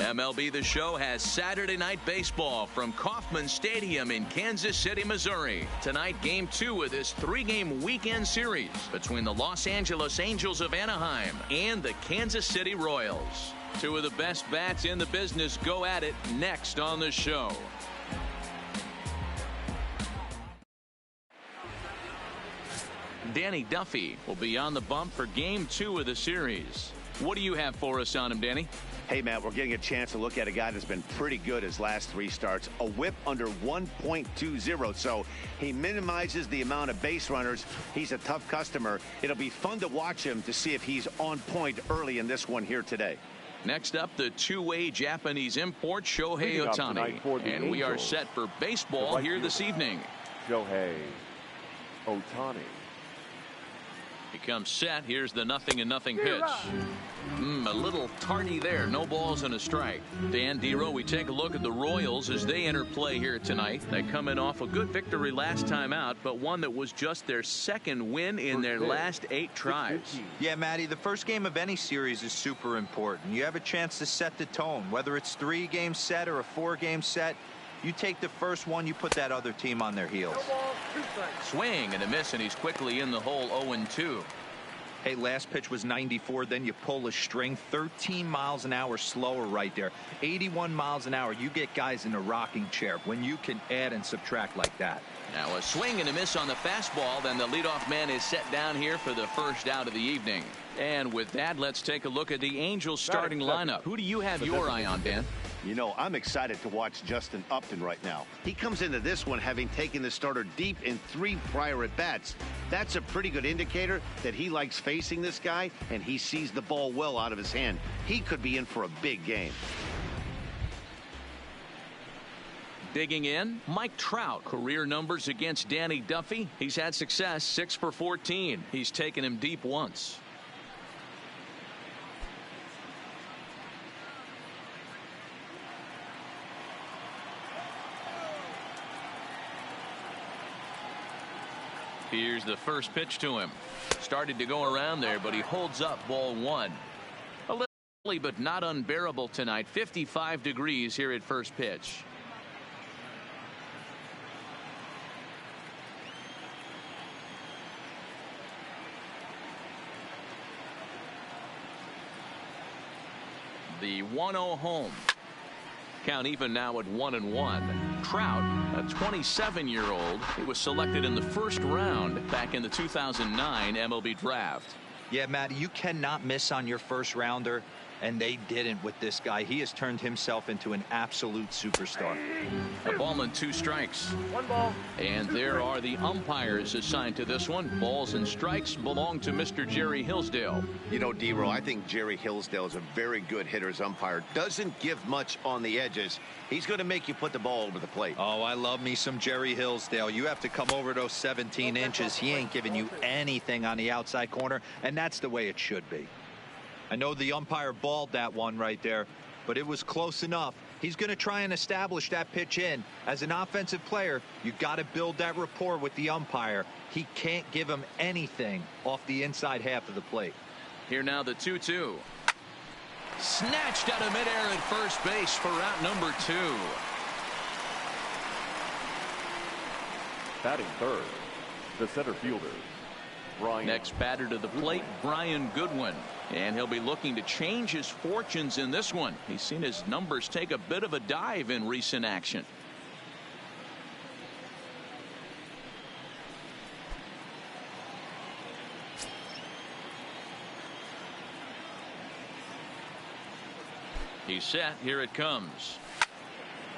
MLB The Show has Saturday Night Baseball from Kauffman Stadium in Kansas City, Missouri. Tonight, Game 2 of this 3-game weekend series between the Los Angeles Angels of Anaheim and the Kansas City Royals. Two of the best bats in the business go at it next on the show. Danny Duffy will be on the bump for Game 2 of the series. What do you have for us on him, Danny? Hey, Matt, we're getting a chance to look at a guy that's been pretty good his last 3 starts. A whip under 1.20, so he minimizes the amount of base runners. He's a tough customer. It'll be fun to watch him to see if he's on point early in this one here today. Next up, the two-way Japanese import, Shohei Ohtani. And we are set for baseball here this evening. Shohei Ohtani. He comes set. Here's the 0-0 pitch. A little tardy there. No balls and a strike. Dan Dero, we take a look at the Royals as they enter play here tonight. They come in off a good victory last time out, but one that was just their second win in their last 8 tries. Yeah, Matty, the first game of any series is super important. You have a chance to set the tone, whether it's 3-game set or a 4-game set. You take the first one, you put that other team on their heels. Swing and a miss, and he's quickly in the hole 0-2. Hey, last pitch was 94, then you pull a string 13 miles an hour slower right there. 81 miles an hour. You get guys in a rocking chair when you can add and subtract like that. Now a swing and a miss on the fastball. Then the leadoff man is set down here for the first out of the evening. And with that, let's take a look at the Angels starting lineup. Who do you have your eye on, Dan? You know, I'm excited to watch Justin Upton right now. He comes into this one having taken the starter deep in 3 prior at-bats. That's a pretty good indicator that he likes facing this guy, and he sees the ball well out of his hand. He could be in for a big game. Digging in, Mike Trout. Career numbers against Danny Duffy. He's had success, 6 for 14. He's taken him deep once. Here's the first pitch to him. Started to go around there, but he holds up ball 1. A little chilly, but not unbearable tonight. 55 degrees here at first pitch. The 1-0 home. Count even now at 1-1. Trout, a 27-year-old, he was selected in the first round back in the 2009 MLB draft. Yeah, Matt, you cannot miss on your first rounder, and they didn't with this guy. He has turned himself into an absolute superstar. A ball and 2 strikes. 1 ball. And there are the umpires assigned to this one. Balls and strikes belong to Mr. Jerry Hillsdale. You know, Dero, I think Jerry Hillsdale is a very good hitter's umpire. Doesn't give much on the edges. He's going to make you put the ball over the plate. Oh, I love me some Jerry Hillsdale. You have to come over those 17 inches. He ain't giving you anything on the outside corner, and that's the way it should be. I know the umpire balled that one right there, but it was close enough. He's going to try and establish that pitch in. As an offensive player, you got to build that rapport with the umpire. He can't give him anything off the inside half of the plate. Here now the 2-2. Snatched out of midair at first base for out number 2. Batting third, the center fielder, Brian. Next batter to the plate, Brian Goodwin. And he'll be looking to change his fortunes in this one. He's seen his numbers take a bit of a dive in recent action. He's set. Here it comes.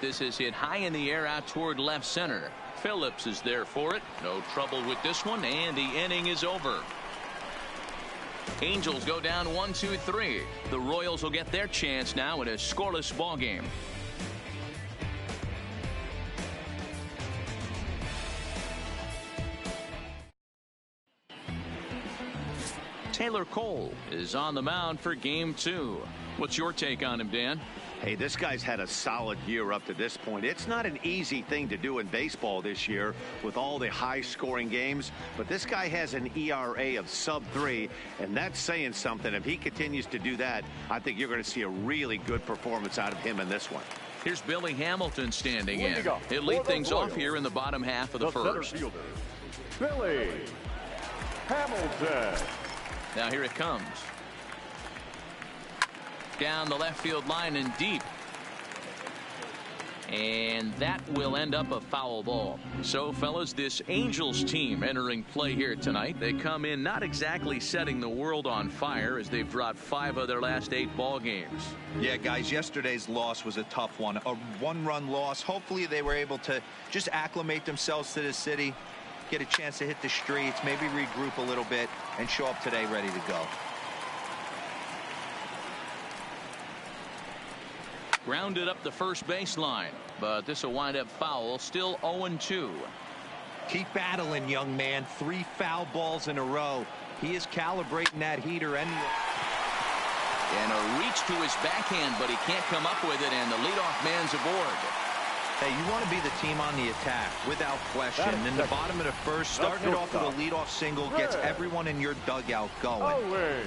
This is hit high in the air out toward left center. Phillips is there for it. No trouble with this one, and the inning is over. Angels go down 1-2-3. The Royals will get their chance now in a scoreless ball game. Taylor Cole is on the mound for game 2. What's your take on him, Dan? Hey, this guy's had a solid year up to this point. It's not an easy thing to do in baseball this year with all the high-scoring games, but this guy has an ERA of sub-3, and that's saying something. If he continues to do that, I think you're going to see a really good performance out of him in this one. Here's Billy Hamilton standing in. He'll lead things off here in the bottom half of the first. Center fielder, Billy Hamilton. Now here it comes. Down the left field line and deep. And that will end up a foul ball. So, fellas, this Angels team entering play here tonight. They come in not exactly setting the world on fire as they've dropped 5 of their last 8 ball games. Yeah, guys, yesterday's loss was a tough one. A one-run loss. Hopefully they were able to just acclimate themselves to the city, get a chance to hit the streets, maybe regroup a little bit, and show up today ready to go. Grounded up the first baseline, but this will wind up foul. Still 0-2. Keep battling, young man. 3 foul balls in a row. He is calibrating that heater. And a reach to his backhand, but he can't come up with it, and the leadoff man's aboard. Hey, you want to be the team on the attack, without question. In the bottom of the first, starting it off with a leadoff single gets everyone in your dugout going.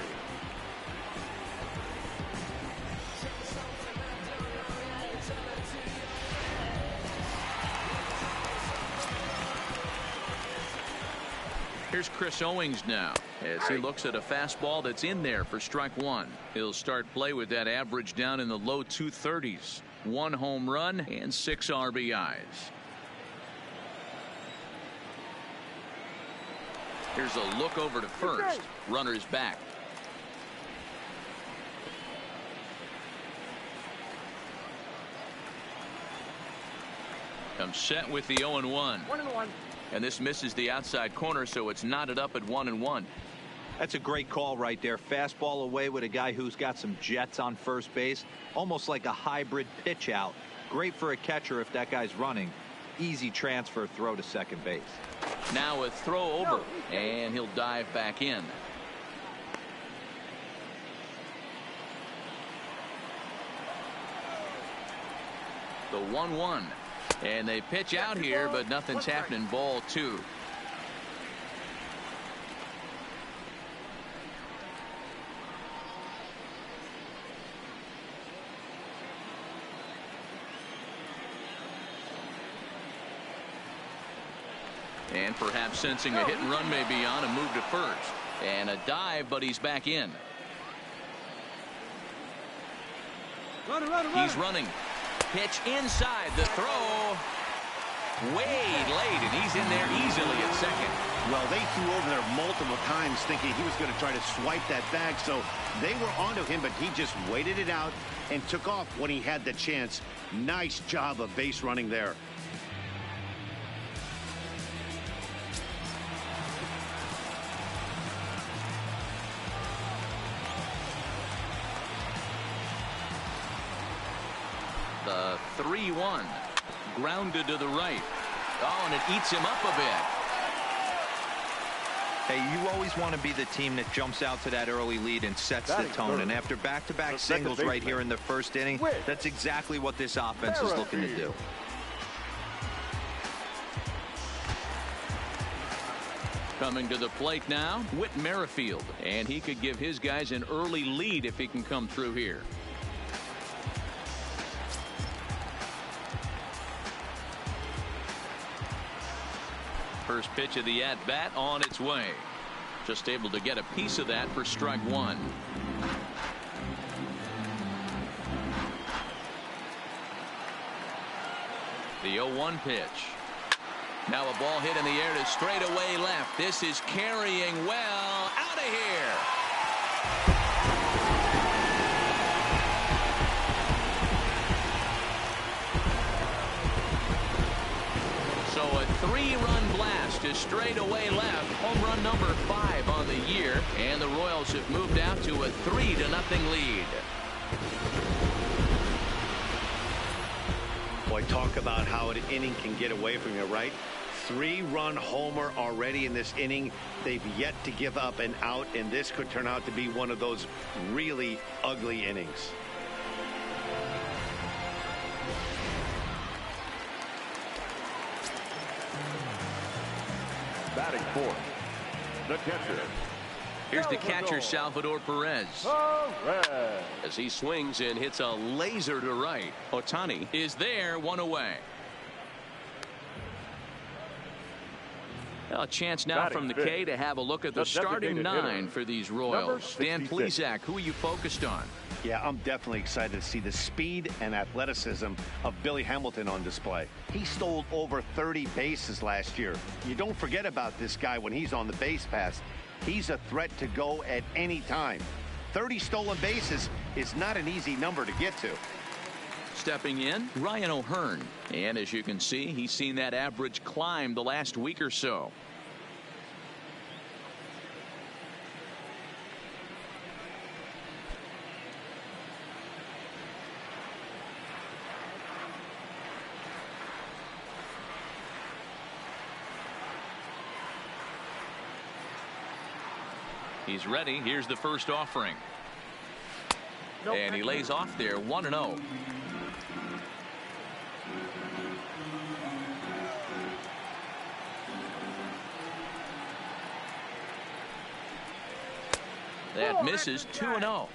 Here's Chris Owings now as he looks at a fastball that's in there for strike 1. He'll start play with that average down in the low 230s. 1 home run and 6 RBIs. Here's a look over to first. Runner's back. Comes set with the 0-1. 1-1. And this misses the outside corner, so it's knotted up at 1-1. That's a great call right there. Fastball away with a guy who's got some jets on first base. Almost like a hybrid pitch out. Great for a catcher if that guy's running. Easy transfer throw to second base. Now a throw over, and he'll dive back in. The 1-1. And they pitch out here, but nothing's happening. Ball 2. And perhaps sensing a hit and run may be on, a move to first. And a dive, but he's back in. He's running. Pitch inside, the throw way late, and he's in there easily at second. Well, they threw over there multiple times thinking he was going to try to swipe that bag, so they were onto him, but he just waited it out and took off when he had the chance. Nice job of base running there. The 3-1 grounded to the right. Oh, and it eats him up a bit. Hey, you always want to be the team that jumps out to that early lead and sets the tone. And after back-to-back singles right here in the first inning, that's exactly what this offense is looking to do. Coming to the plate now, Whit Merrifield. And he could give his guys an early lead if he can come through here. First pitch of the at-bat on its way. Just able to get a piece of that for strike 1. The 0-1 pitch. Now a ball hit in the air to straightaway left. This is carrying well. Out of here. So a 3-run blast to straightaway left. Home run number 5 on the year. And the Royals have moved out to a 3-0 lead. Boy, talk about how an inning can get away from you, right? 3-run homer already in this inning. They've yet to give up an out, and this could turn out to be one of those really ugly innings. fourth, the catcher. Here's the catcher, Salvador Perez. As he swings and hits a laser to right. Ohtani is there, one away. A chance now from the K to have a look at the starting nine for these Royals. Dan Plesac, who are you focused on? Yeah, I'm definitely excited to see the speed and athleticism of Billy Hamilton on display. He stole over 30 bases last year. You don't forget about this guy when he's on the base paths. He's a threat to go at any time. 30 stolen bases is not an easy number to get to. Stepping in, Ryan O'Hearn. And as you can see, he's seen that average climb the last week or so. He's ready. Here's the first offering. And he lays off there, 1-0. That misses, 2-0.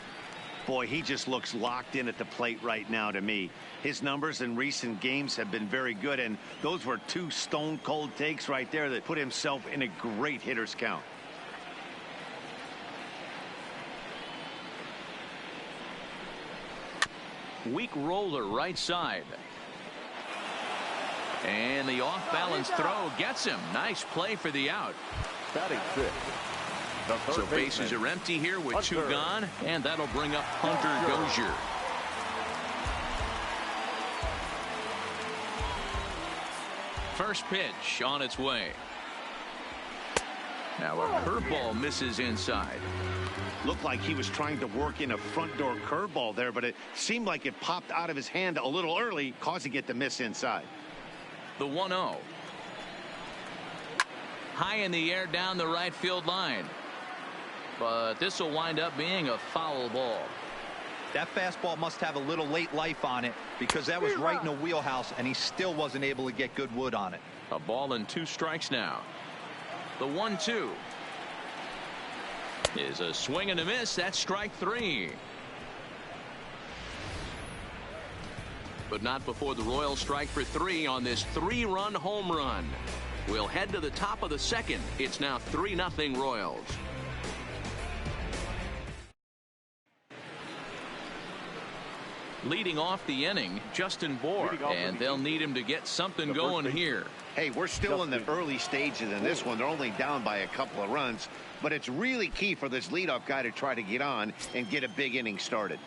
Boy, he just looks locked in at the plate right now to me. His numbers in recent games have been very good, and those were two stone-cold takes right there that put himself in a great hitter's count. Weak roller right side. And the off-balance throw gets him. Nice play for the out. Batting fifth. So bases are empty here with two gone, and that'll bring up Hunter Dozier. First pitch on its way. Now a curveball misses inside. Looked like he was trying to work in a front door curveball there, but it seemed like it popped out of his hand a little early, causing it to miss inside. The 1-0. High in the air down the right field line. But this will wind up being a foul ball. That fastball must have a little late life on it because that was right in the wheelhouse and he still wasn't able to get good wood on it. A ball and 2 strikes now. The 1-2 is a swing and a miss. That's strike 3. But not before the Royals strike for 3 on this 3-run home run. We'll head to the top of the second. It's now 3-0 Royals. Leading off the inning, Justin Bohr, and they'll need him to get something going here. Hey, we're still in the early stages in this one. They're only down by a couple of runs, but it's really key for this leadoff guy to try to get on and get a big inning started.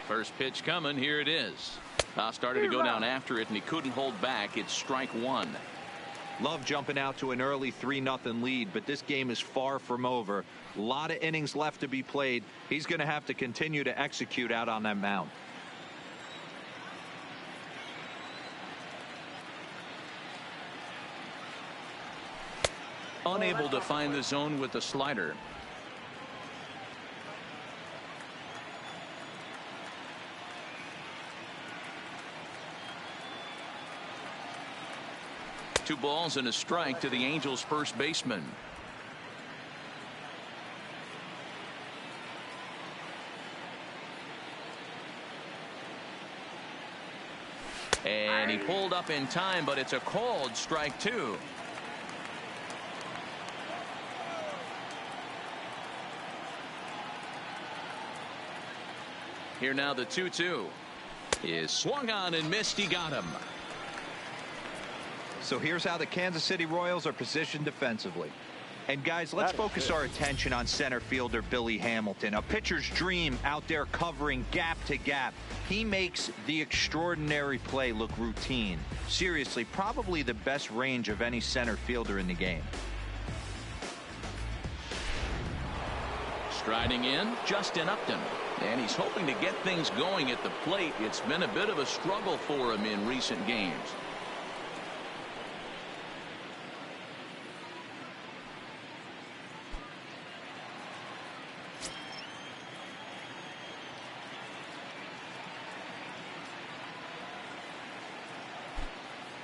First pitch coming. Here it is. Started to go down after it, and he couldn't hold back. It's strike 1. Love jumping out to an early 3-0 lead, but this game is far from over. A lot of innings left to be played. He's going to have to continue to execute out on that mound. Unable to find the zone with the slider. Two balls and a strike to the Angels' first baseman. And he pulled up in time, but it's a called strike 2. Here now the 2-2 is swung on and missed. He got him. So here's how the Kansas City Royals are positioned defensively. And guys, let's focus our attention on center fielder Billy Hamilton, a pitcher's dream out there covering gap to gap. He makes the extraordinary play look routine. Seriously, probably the best range of any center fielder in the game. Striding in, Justin Upton. And he's hoping to get things going at the plate. It's been a bit of a struggle for him in recent games.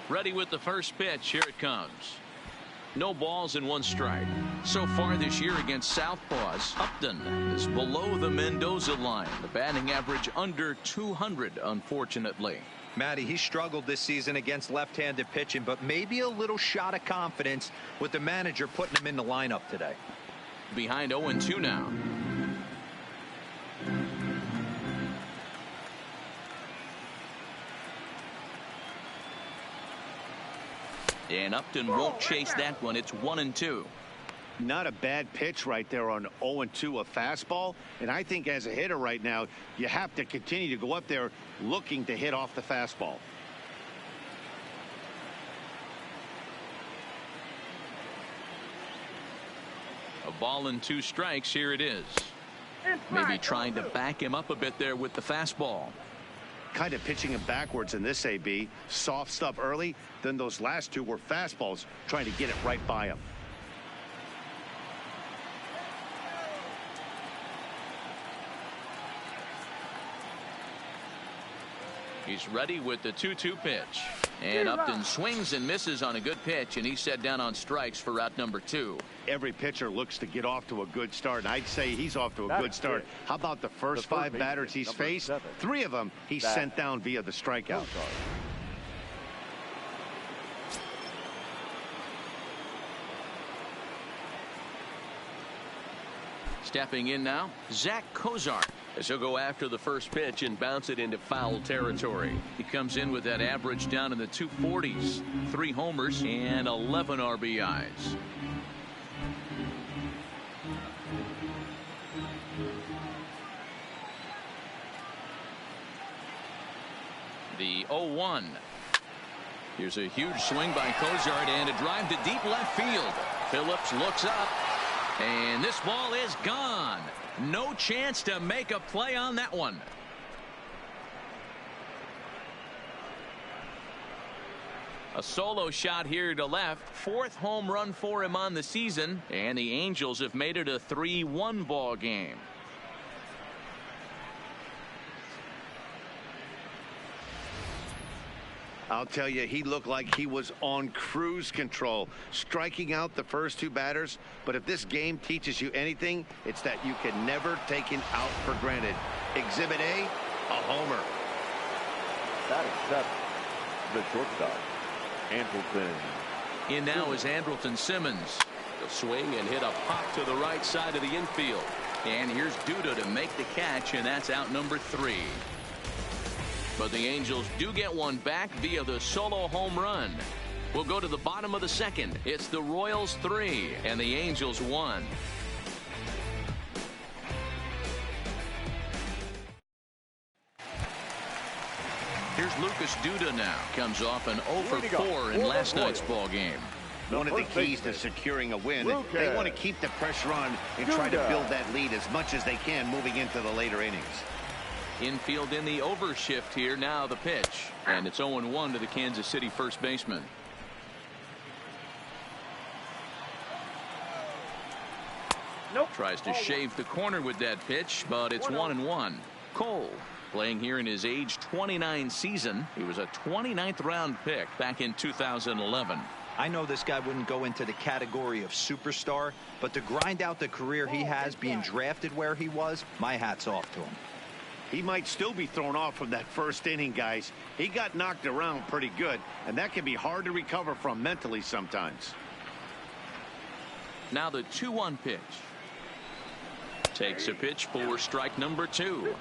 Ready with the first pitch. Here it comes. No balls and 1 strike. So far this year against Southpaws, Upton is below the Mendoza line. The batting average under 200, unfortunately. Matty, he struggled this season against left-handed pitching, but maybe a little shot of confidence with the manager putting him in the lineup today. Behind 0-2 now. And Upton won't chase that one. It's 1-2. Not a bad pitch right there on 0-2, a fastball. And I think as a hitter right now, you have to continue to go up there looking to hit off the fastball. A ball and 2 strikes. Here it is. Maybe trying to back him up a bit there with the fastball. Kind of pitching him backwards in this AB. Soft stuff early, then those last 2 were fastballs, trying to get it right by him. He's ready with the 2-2 pitch. And Upton swings and misses on a good pitch, and he's set down on strikes for route number 2. Every pitcher looks to get off to a good start, and I'd say he's off to a good start. How about the first 5 batters he's faced? 3 of them he's sent down via the strikeout. Stepping in now, Zach Kozart, as he'll go after the first pitch and bounce it into foul territory. He comes in with that average down in the 240s, 3 homers and 11 RBIs. The 0-1. Here's a huge swing by Kozart and a drive to deep left field. Phillips looks up. And this ball is gone. No chance to make a play on that one. A solo shot here to left. 4th home run for him on the season. And the Angels have made it a 3-1 ball game. I'll tell you, he looked like he was on cruise control, striking out the first 2 batters. But if this game teaches you anything, it's that you can never take an out for granted. Exhibit A, a homer. That is 7. The shortstop, Andrelton. In now is Andrelton Simmons. He'll swing and hit a pop to the right side of the infield. And here's Duda to make the catch, and that's out number 3. But the Angels do get one back via the solo home run. We'll go to the bottom of the 2nd. It's the Royals 3 and the Angels 1. Here's Lucas Duda now. Comes off an 0-for-4 in last night's ball game. One of the keys to securing a win, they want to keep the pressure on and try to build that lead as much as they can moving into the later innings. Infield in the overshift here. Now the pitch. And it's 0-1 to the Kansas City first baseman. Tries to shave the corner with that pitch, but it's 1-1. Cole playing here in his age 29 season. He was a 29th round pick back in 2011. I know this guy wouldn't go into the category of superstar, but to grind out the career he has being drafted where he was, my hat's off to him. He might still be thrown off from that first inning, guys. He got knocked around pretty good, and that can be hard to recover from mentally sometimes. Now the 2-1 pitch. Takes a pitch for strike number 2.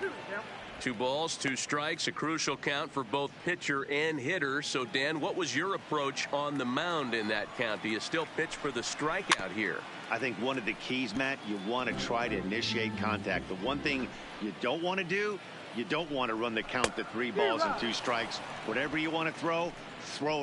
2 balls, 2 strikes, a crucial count for both pitcher and hitter. So, Dan, what was your approach on the mound in that count? Do you still pitch for the strikeout here? I think one of the keys, Matt, you want to try to initiate contact. The one thing you don't want to do, you don't want to run the count to 3 balls and 2 strikes. Whatever you want to throw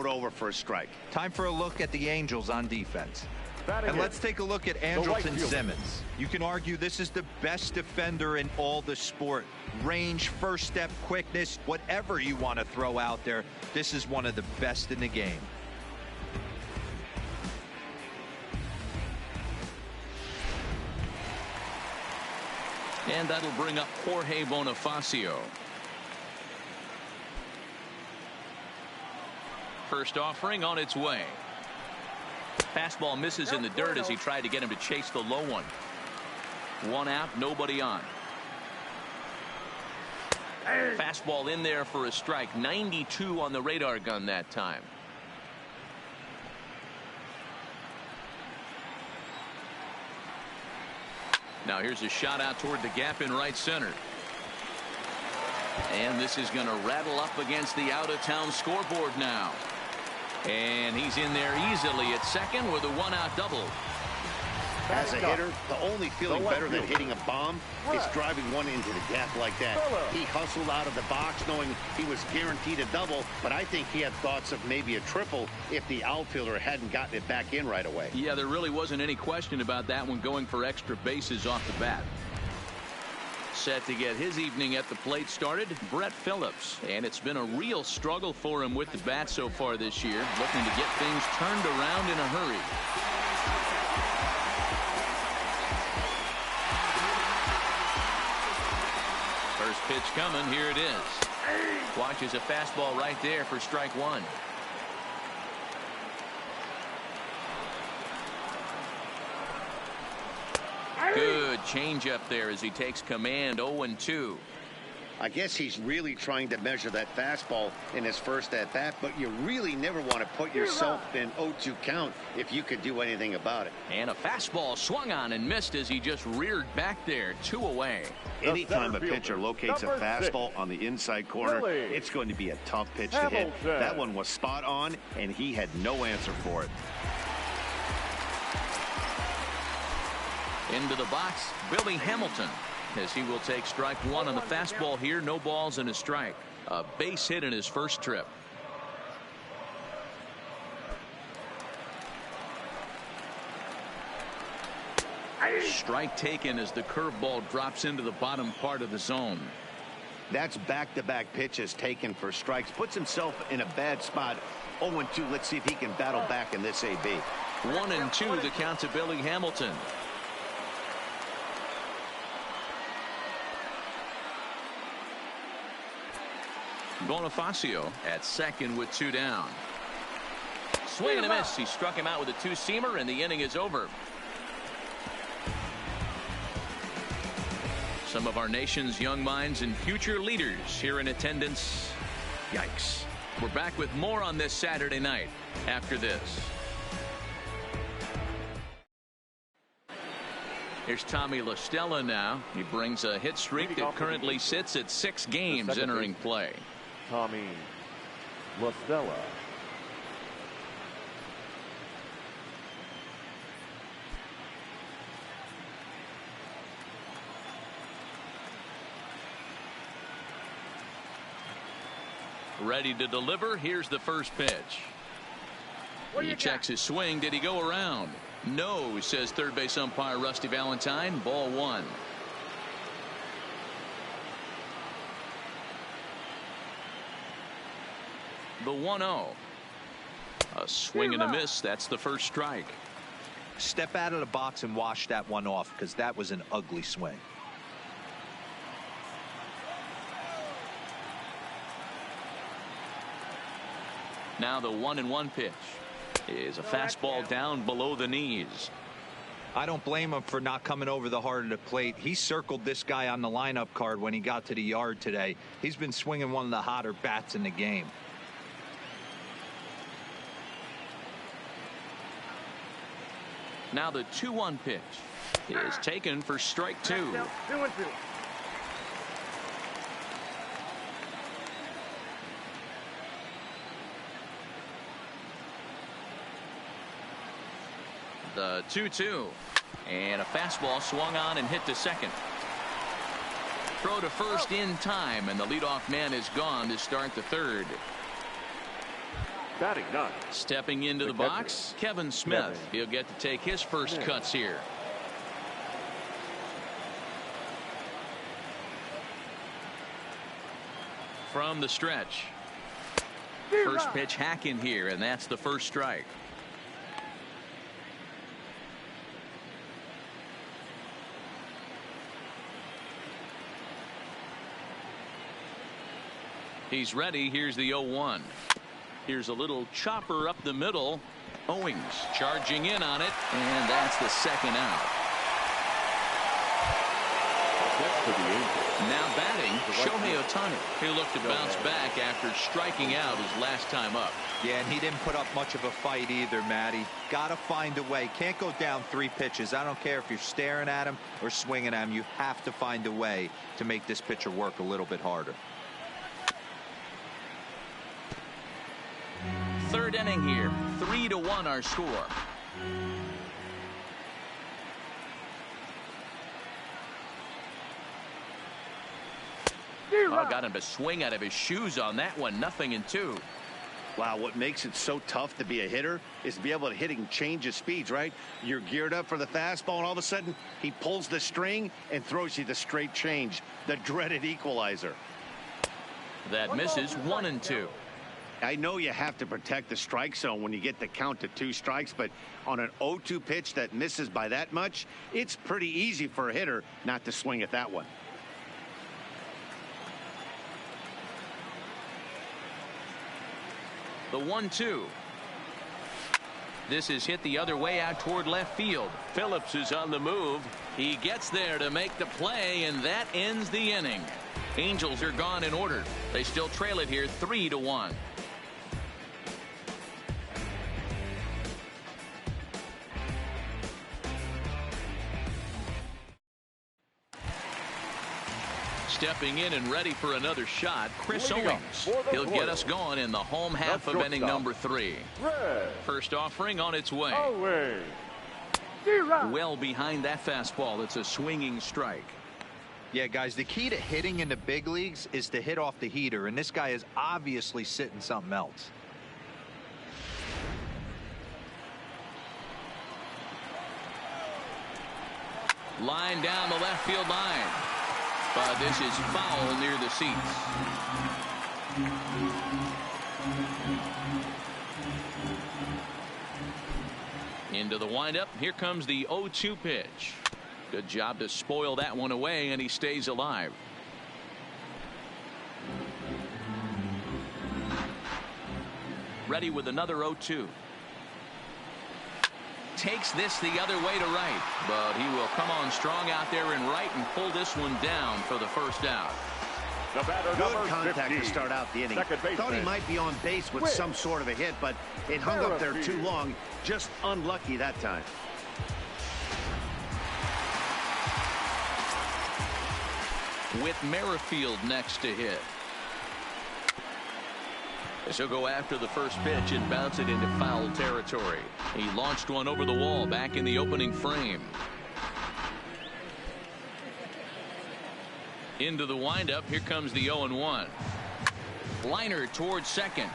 it over for a strike. Time for a look at the Angels on defense. And let's take a look at Andrelton Simmons. You can argue this is the best defender in all the sport. Range, first step, quickness, whatever you want to throw out there, this is one of the best in the game. And that'll bring up Jorge Bonifacio. First offering on its way. Fastball misses in the dirt as he tried to get him to chase the low one. One out, nobody on. Fastball in there for a strike. 92 on the radar gun that time. Now here's a shot out toward the gap in right center. And this is going to rattle up against the out-of-town scoreboard now. And he's in there easily at second with a one-out double. As a hitter, the only feeling better than hitting a bomb is driving one into the gap like that. He hustled out of the box knowing he was guaranteed a double, but I think he had thoughts of maybe a triple if the outfielder hadn't gotten it back in right away. Yeah, there really wasn't any question about that one, going for extra bases off the bat. Set to get his evening at the plate started, Brett Phillips. And it's been a real struggle for him with the bat so far this year, looking to get things turned around in a hurry. First pitch coming. Here it is. Watches a fastball right there for strike one. Good changeup there as he takes command. 0-2. I guess he's really trying to measure that fastball in his first at bat, but you really never want to put yourself in 0-2 count if you could do anything about it. And a fastball swung on and missed as he just reared back there. 2 away. Anytime a pitcher locates a fastball on the inside corner, it's going to be a tough pitch to hit. That one was spot on, and he had no answer for it. Into the box, Billy Hamilton, as he will take strike one on the fastball here. No balls and a strike. A base hit in his first trip. Strike taken as the curveball drops into the bottom part of the zone. That's back-to-back pitches taken for strikes. Puts himself in a bad spot. 0-2. Let's see if he can battle back in this AB. 1-2 the count to Billy Hamilton. Bonifacio at second with 2 down. Swing and a miss. He struck him out with a two-seamer, and the inning is over. Some of our nation's young minds and future leaders here in attendance. Yikes. We're back with more on this Saturday night after this. Here's Tommy La Stella now. He brings a hit streak that currently sits at 6 games entering play. Tommy La Stella. Ready to deliver. Here's the first pitch. He checks his swing. Did he go around? No, says third base umpire Rusty Valentine. Ball 1. The 1-0. A swing and a miss. That's the first strike. Step out of the box and wash that one off, because that was an ugly swing. Now the 1-1 pitch is a fastball down below the knees. I don't blame him for not coming over the heart of the plate. He circled this guy on the lineup card when he got to the yard today. He's been swinging one of the hotter bats in the game. Now the 2-1 pitch is taken for strike 2. 2-2. The 2-2, and a fastball swung on and hit to second. Throw to first in time, and the leadoff man is gone to start the third. Batting ninth. Stepping into the box, Kevin Smith. He'll get to take his first cuts here. From the stretch. First pitch hacking here, and that's the first strike. He's ready. Here's the 0-1. Here's a little chopper up the middle. Owings charging in on it, and that's the second out. Now batting, Shohei Ohtani, who looked to bounce back after striking out his last time up. Yeah, and he didn't put up much of a fight either, Matty. Gotta find a way. Can't go down 3 pitches. I don't care if you're staring at him or swinging at him. You have to find a way to make this pitcher work a little bit harder. Third inning here, 3-1 our score. Oh, got him to swing out of his shoes on that one. 0-2. Wow, what makes it so tough to be a hitter is to be able to hit and change his speeds, right? You're geared up for the fastball, and all of a sudden, he pulls the string and throws you the straight change, the dreaded equalizer. That misses. 1-2. I know you have to protect the strike zone when you get the count to 2 strikes, but on an 0-2 pitch that misses by that much, it's pretty easy for a hitter not to swing at that one. The 1-2. This is hit the other way out toward left field. Phillips is on the move. He gets there to make the play, and that ends the inning. Angels are gone in order. They still trail it here 3-1. Stepping in and ready for another shot, Chris Owings. He'll get us going in the home half of inning number 3. First offering on its way. Well behind that fastball. It's a swinging strike. Yeah, guys, the key to hitting in the big leagues is to hit off the heater, and this guy is obviously sitting something else. Line down the left field line. But this is foul near the seats. Into the windup. Here comes the 0-2 pitch. Good job to spoil that one away, and he stays alive. Ready with another 0-2. Takes this the other way to right, but he will come on strong out there in right and pull this one down for the first out. Good contact to start out the inning. Thought he might be on base with some sort of a hit, but it hung up there too long. Just unlucky that time. With Merrifield next to hit. He'll go after the first pitch and bounce it into foul territory. He launched one over the wall back in the opening frame. Into the windup. Here comes the 0-1. Liner towards second.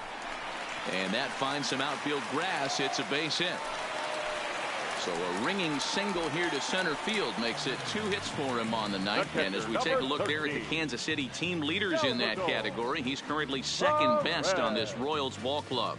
And that finds some outfield grass. It's a base hit. So a ringing single here to center field makes it 2 hits for him on the night. And as we take a look there at the Kansas City team leaders in that category, he's currently second best on this Royals ball club.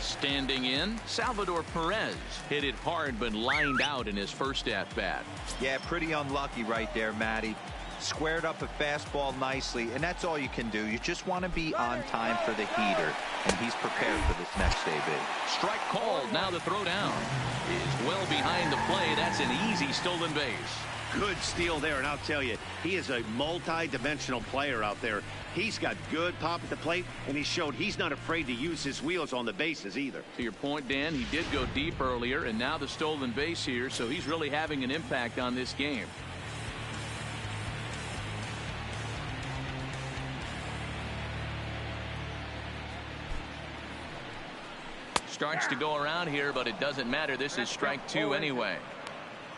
Standing in, Salvador Perez hit it hard but lined out in his first at-bat. Yeah, pretty unlucky right there, Matty. Squared up a fastball nicely, and that's all you can do. You just want to be on time for the heater, and he's prepared for this next AB. Strike called. Now the throw down is well behind the play. That's an easy stolen base. Good steal there, and I'll tell you, he is a multi-dimensional player out there. He's got good pop at the plate, and he showed he's not afraid to use his wheels on the bases either. To your point, Dan, he did go deep earlier, and now the stolen base here, so he's really having an impact on this game. Starts to go around here, but it doesn't matter. This is strike 2 anyway.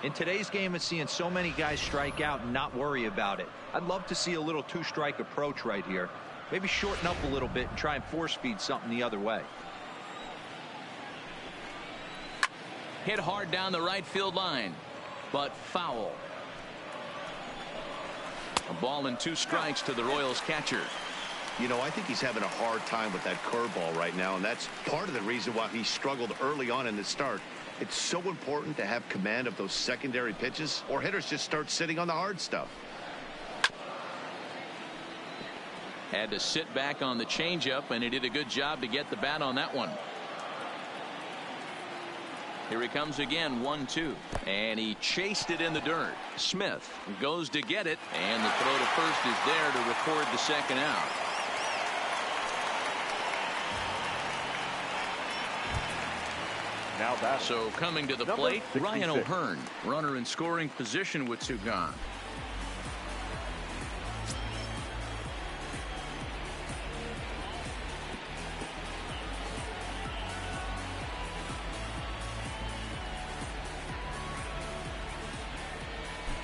In today's game, it's seeing so many guys strike out and not worry about it. I'd love to see a little 2-strike approach right here. Maybe shorten up a little bit and try and force-feed something the other way. Hit hard down the right field line, but foul. A ball and 2 strikes to the Royals catcher. You know, I think he's having a hard time with that curveball right now, and that's part of the reason why he struggled early on in the start. It's so important to have command of those secondary pitches, or hitters just start sitting on the hard stuff. Had to sit back on the changeup, and he did a good job to get the bat on that one. Here he comes again, 1-2. And he chased it in the dirt. Smith goes to get it, and the throw to first is there to record the second out. Now back. So coming to the Number plate, 66. Ryan O'Hearn, runner in scoring position with two gone.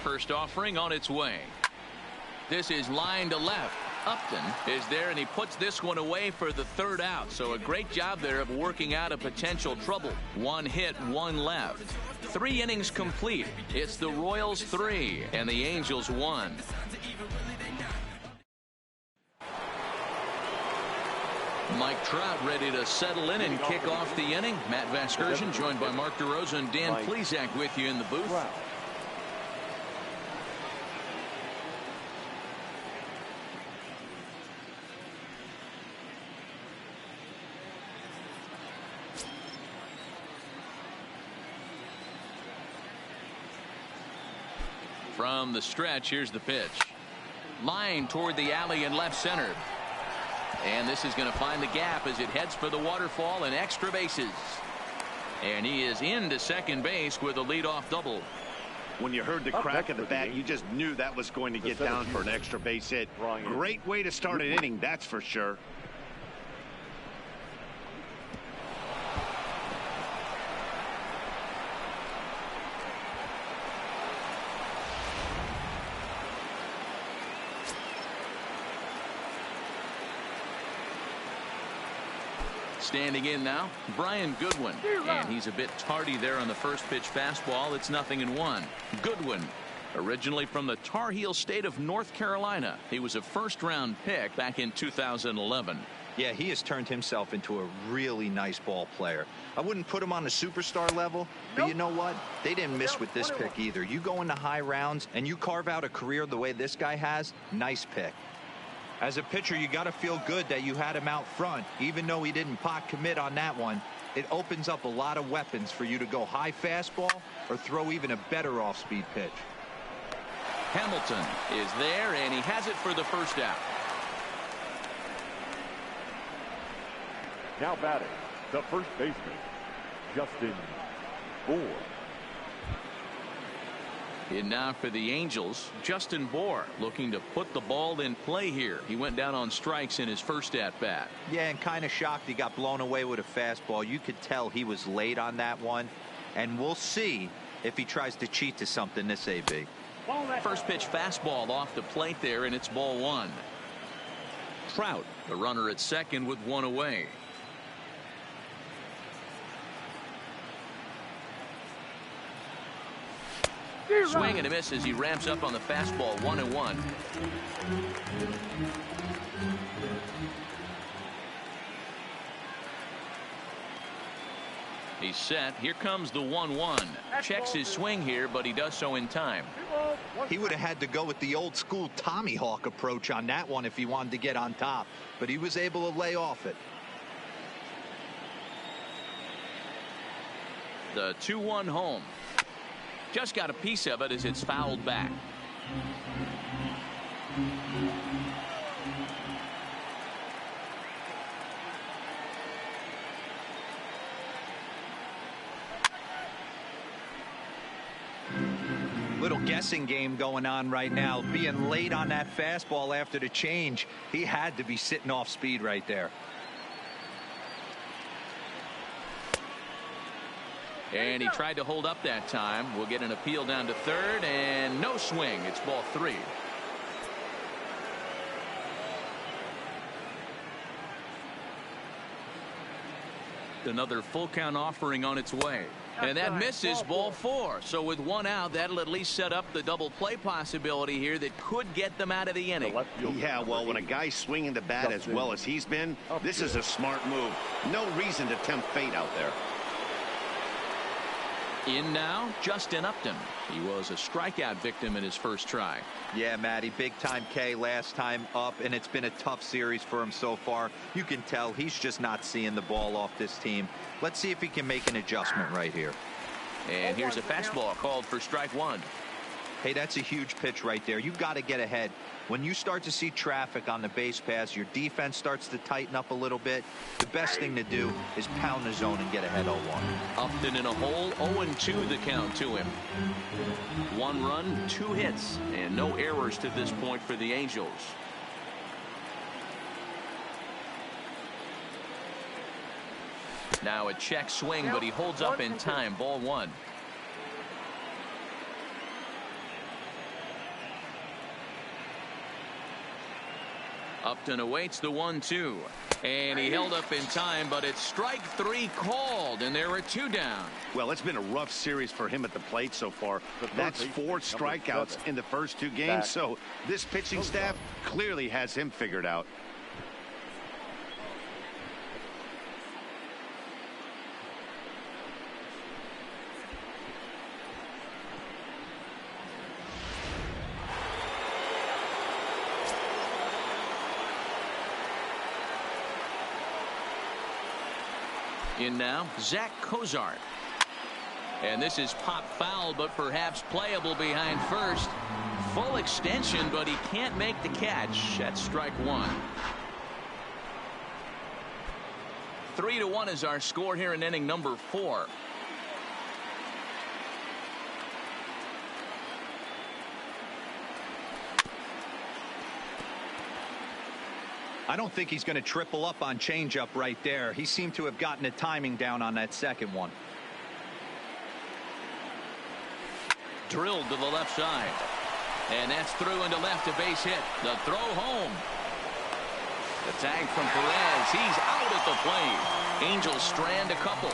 First offering on its way. This is line to left. Upton is there, and he puts this one away for the third out. So a great job there of working out a potential trouble. One hit, one left. 3 innings complete. It's the Royals 3 and the Angels 1. Mike Trout ready to settle in and kick off the inning. Matt Vasgersian joined by Mark DeRosa and Dan Plesac with you in the booth. From the stretch, here's the pitch. Line toward the alley in left center. And this is going to find the gap as it heads for the waterfall and extra bases. And he is into second base with a leadoff double. When you heard the crack of the bat, you just knew that was going to get down for an extra base hit. Great way to start an inning, that's for sure. Standing in now, Brian Goodwin, and he's a bit tardy there on the first pitch fastball. It's 0-1. Goodwin, originally from the Tar Heel state of North Carolina. He was a first-round pick back in 2011. Yeah, he has turned himself into a really nice ball player. I wouldn't put him on the superstar level, but you know what? They didn't miss with this pick either. You go into high rounds and you carve out a career the way this guy has, nice pick. As a pitcher, you got to feel good that you had him out front. Even though he didn't pot commit on that one, it opens up a lot of weapons for you to go high fastball or throw even a better off-speed pitch. Hamilton is there, and he has it for the first out. Now batting, the first baseman, Justin Bour. And now for the Angels, Justin Bour looking to put the ball in play here. He went down on strikes in his first at-bat. Yeah, and kind of shocked he got blown away with a fastball. You could tell he was late on that one. And we'll see if he tries to cheat to something this AB. First pitch fastball off the plate there, and it's ball 1. Trout, the runner at second with one away. Swing and a miss as he ramps up on the fastball. 1-1. He's set. Here comes the 1-1. Checks his swing here, but he does so in time. He would have had to go with the old school Tommy Hawk approach on that one if he wanted to get on top, but he was able to lay off it. The 2-1 home. Just got a piece of it as it's fouled back. Little guessing game going on right now. Being late on that fastball after the change, he had to be sitting off speed right there. And he tried to hold up that time. We'll get an appeal down to third, and no swing. It's ball 3. Another full count offering on its way. And that misses, ball 4. So with one out, that'll at least set up the double play possibility here that could get them out of the inning. Yeah, well, when a guy's swinging the bat as well as he's been, this is a smart move. No reason to tempt fate out there. In now, Justin Upton. He was a strikeout victim in his first try. Yeah, Matty, big time K last time up, and it's been a tough series for him so far. You can tell he's just not seeing the ball off this team. Let's see if he can make an adjustment right here. And here's a fastball called for strike one. Hey, that's a huge pitch right there. You've got to get ahead. When you start to see traffic on the base pass, your defense starts to tighten up a little bit. The best thing to do is pound the zone and get ahead 0-1. Upton in a hole, 0-2 the count to him. 1 run, 2 hits, and no errors to this point for the Angels. Now a check swing, but he holds up in time. Ball 1. Upton awaits the 1-2, and he held up in time, but it's strike 3 called, and there are 2 down. Well, it's been a rough series for him at the plate so far. That's 4 strikeouts in the first 2 games, so this pitching staff clearly has him figured out. In now, Zach Cozart. And this is pop foul, but perhaps playable behind first. Full extension, but he can't make the catch. That's strike 1. 3-1 is our score here in inning number 4. I don't think he's going to triple up on changeup right there. He seemed to have gotten the timing down on that second one. Drilled to the left side. And that's through into left, a base hit. The throw home. The tag from Perez. He's out at the plate. Angels strand a couple.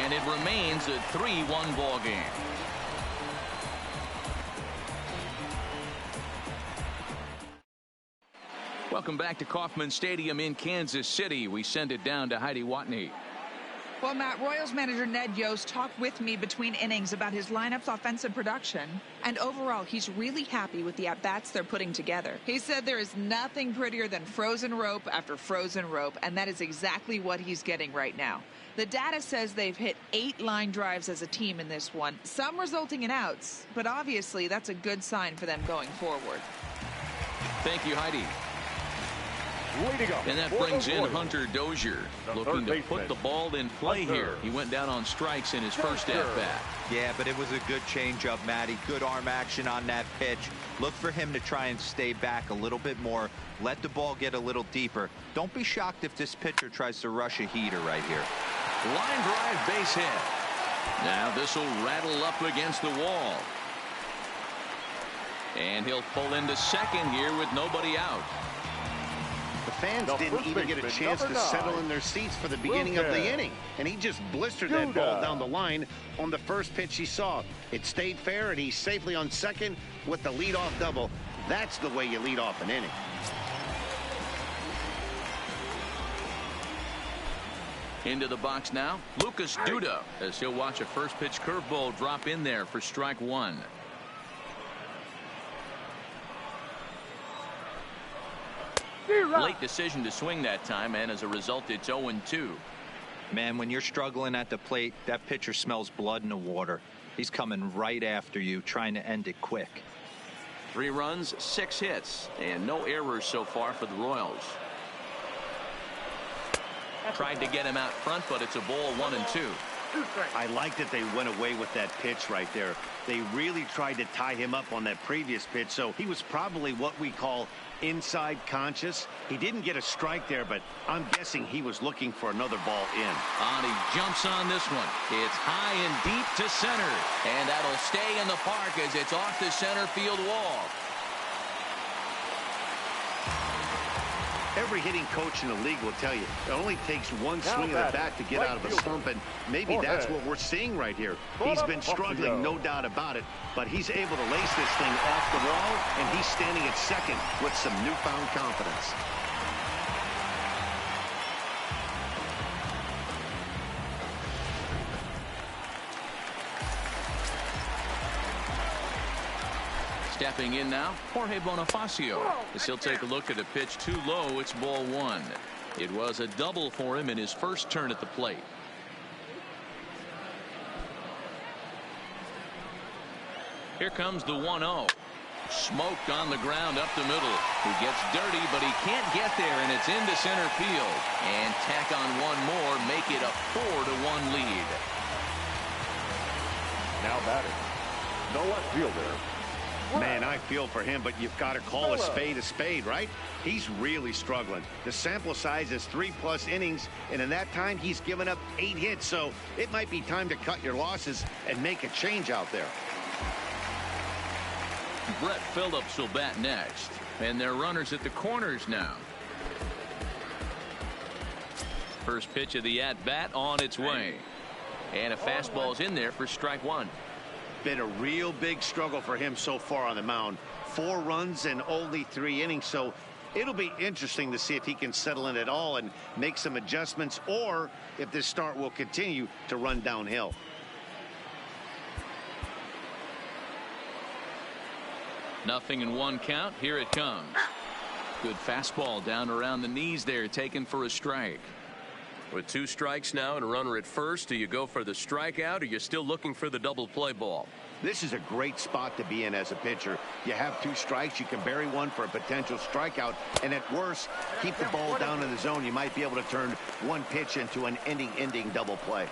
And it remains a 3-1 ball game. Welcome back to Kauffman Stadium in Kansas City. We send it down to Heidi Watney. Well, Matt, Royals manager Ned Yost talked with me between innings about his lineup's offensive production. And overall, he's really happy with the at-bats they're putting together. He said there is nothing prettier than frozen rope after frozen rope, and that is exactly what he's getting right now. The data says they've hit 8 line drives as a team in this one, some resulting in outs, but obviously that's a good sign for them going forward. Thank you, Heidi. And that brings in Hunter Dozier, looking to put the ball in play here. He went down on strikes in his first at-bat. Yeah, but it was a good changeup, Matty. Good arm action on that pitch. Look for him to try and stay back a little bit more. Let the ball get a little deeper. Don't be shocked if this pitcher tries to rush a heater right here. Line drive, base hit. Now this will rattle up against the wall. And he'll pull into second here with nobody out. The fans didn't even get a chance to settle in their seats for the beginning of the inning. And he just blistered that ball down the line on the first pitch he saw. It stayed fair, and he's safely on second with the leadoff double. That's the way you lead off an inning. Into the box now, Lucas Duda, as he'll watch a first pitch curveball drop in there for strike 1. Late decision to swing that time, and as a result, it's 0-2. Man, when you're struggling at the plate, that pitcher smells blood in the water. He's coming right after you, trying to end it quick. 3 runs, 6 hits, and no errors so far for the Royals. Tried to get him out front, but it's a ball, 1-2. I like that they went away with that pitch right there. They really tried to tie him up on that previous pitch, so he was probably what we call inside conscious. He didn't get a strike there, but I'm guessing he was looking for another ball in. And he jumps on this one. It's high and deep to center, and that'll stay in the park as it's off the center field wall. Every hitting coach in the league will tell you it only takes one swing of the bat to get out of a slump, and maybe that's what we're seeing right here. He's been struggling, no doubt about it, but he's able to lace this thing off the wall, and he's standing at second with some newfound confidence. Stepping in now, Jorge Bonifacio, as he'll take a look at a pitch too low. It's ball one. It was a double for him in his first turn at the plate. Here comes the 1-0. Smoked on the ground up the middle. He gets dirty, but he can't get there, and it's into center field. And tack on one more, make it a 4-1 lead. Now batting, no left fielder. Man, I feel for him, but you've got to call a spade, right? He's really struggling. The sample size is 3+ innings, and in that time, he's given up 8 hits. So it might be time to cut your losses and make a change out there. Brett Phillips will bat next, and they're runners at the corners now. First pitch of the at-bat on its way, and a fastball's in there for strike one. Been a real big struggle for him so far on the mound. 4 runs in only 3 innings, so it'll be interesting to see if he can settle in at all and make some adjustments, or if this start will continue to run downhill. Nothing in 1 count. Here it comes. Good fastball down around the knees there, taken for a strike. With 2 strikes now and a runner at first, do you go for the strikeout, or you're still looking for the double play ball? This is a great spot to be in as a pitcher. You have 2 strikes, you can bury one for a potential strikeout, and at worst, keep the ball down in the zone. You might be able to turn 1 pitch into an ending double play.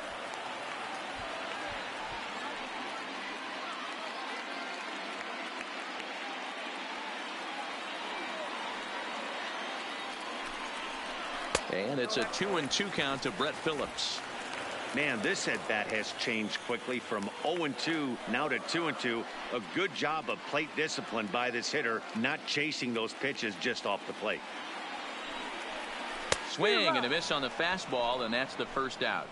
And it's a 2-2 count to Brett Phillips. Man, this at-bat has changed quickly from 0-2 now to 2-2. A good job of plate discipline by this hitter, not chasing those pitches just off the plate. Swing and a miss on the fastball, and that's the first out.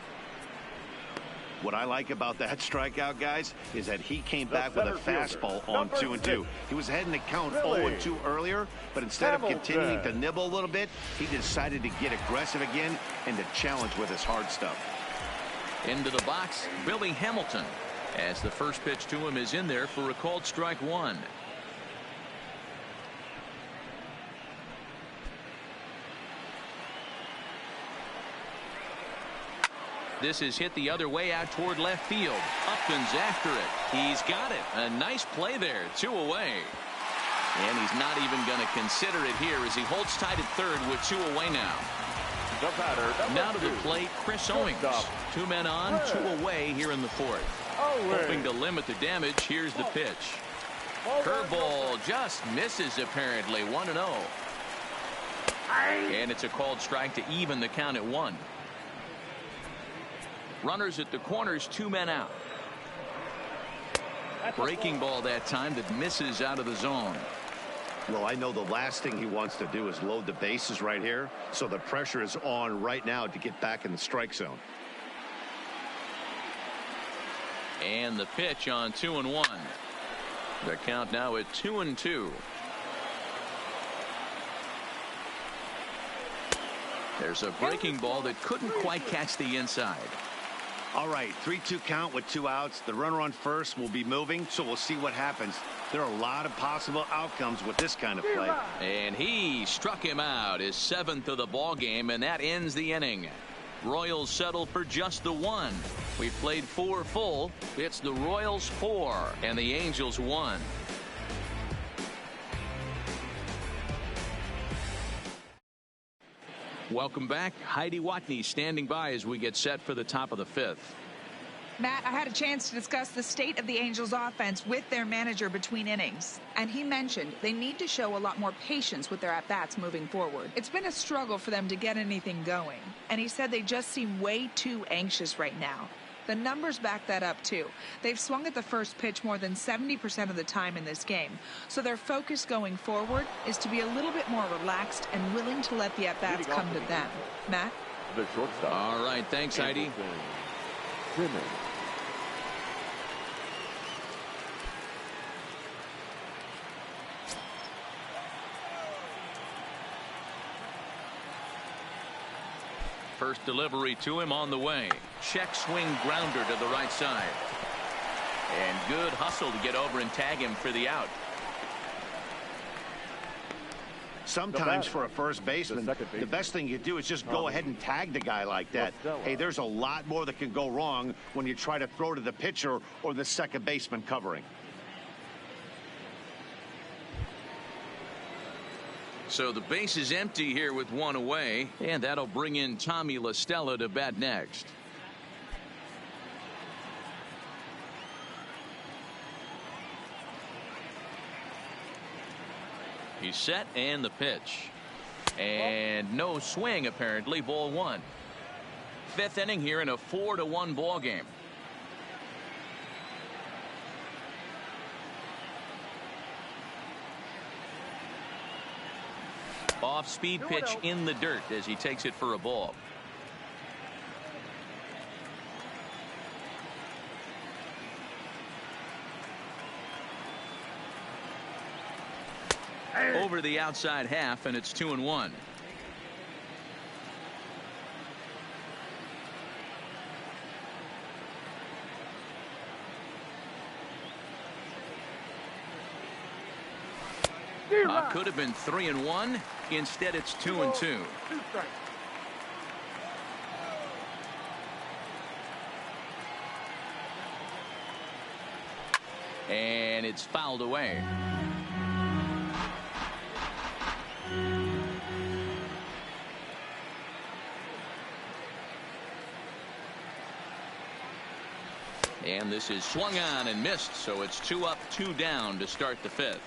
What I like about that strikeout, guys, is that he came back with a fastball on 2-2. He was ahead in the count 0-2 earlier, but instead of continuing to nibble a little bit, he decided to get aggressive again and to challenge with his hard stuff. Into the box, Billy Hamilton, as the first pitch to him is in there for a called strike one. This is hit the other way out toward left field. Upton's after it. He's got it. A nice play there. 2 away. And he's not even going to consider it here as he holds tight at third with 2 away now. The batter, now to the plate, Chris Owings. 2 men on, 2 away here in the 4th. Hoping to limit the damage, here's the pitch. Curveball just misses apparently. 1-0. And it's a called strike to even the count at 1. Runners at the corners, 2 men out. Breaking ball that time that misses out of the zone. Well, I know the last thing he wants to do is load the bases right here, so the pressure is on right now to get back in the strike zone. And the pitch on 2-1. The count now at 2-2. There's a breaking ball that couldn't quite catch the inside. All right, 3-2 count with 2 outs. The runner on first will be moving, so we'll see what happens. There are a lot of possible outcomes with this kind of play. And he struck him out, his 7th of the ball game, and that ends the inning. Royals settle for just the 1. We played 4 full. It's the Royals 4 and the Angels 1. Welcome back. Heidi Watney standing by as we get set for the top of the 5th. Matt, I had a chance to discuss the state of the Angels offense with their manager between innings, and he mentioned they need to show a lot more patience with their at-bats moving forward. It's been a struggle for them to get anything going, and he said they just seem way too anxious right now. The numbers back that up, too. They've swung at the first pitch more than 70% of the time in this game, so their focus going forward is to be a little bit more relaxed and willing to let the at-bats come to them. Matt? The shortstop. All right, thanks, Heidi. First delivery to him on the way. Check swing grounder to the right side. And good hustle to get over and tag him for the out. Sometimes for a first baseman, the best thing you do is just go ahead and tag the guy like that. Hey, there's a lot more that can go wrong when you try to throw to the pitcher or the second baseman covering. So the base is empty here with one away, and that'll bring in Tommy La Stella to bat next. He's set, and the pitch. And no swing, apparently. Ball one. Fifth inning here in a 4-1 ball game. Off-speed pitch in the dirt as he takes it for a ball. Over the outside half, and it's 2-1. Could have been 3-1. Instead, it's 2-2. And it's fouled away. And this is swung on and missed, so it's 2 up, 2 down to start the fifth.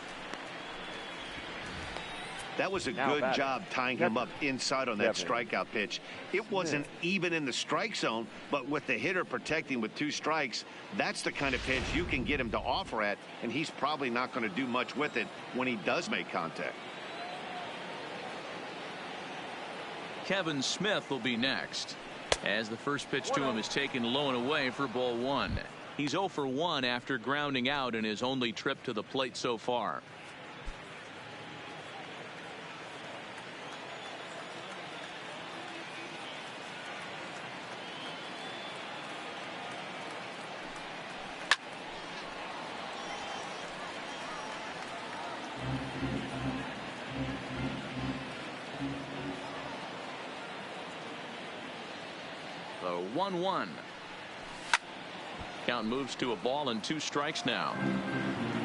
That was a good job tying him up inside on that strikeout pitch. It wasn't even in the strike zone, but with the hitter protecting with 2 strikes, that's the kind of pitch you can get him to offer at, and he's probably not going to do much with it when he does make contact. Kevin Smith will be next, as the first pitch to him is taken low and away for ball one. He's 0 for 1 after grounding out in his only trip to the plate so far. The 1-1. Count moves to a ball and 2 strikes now.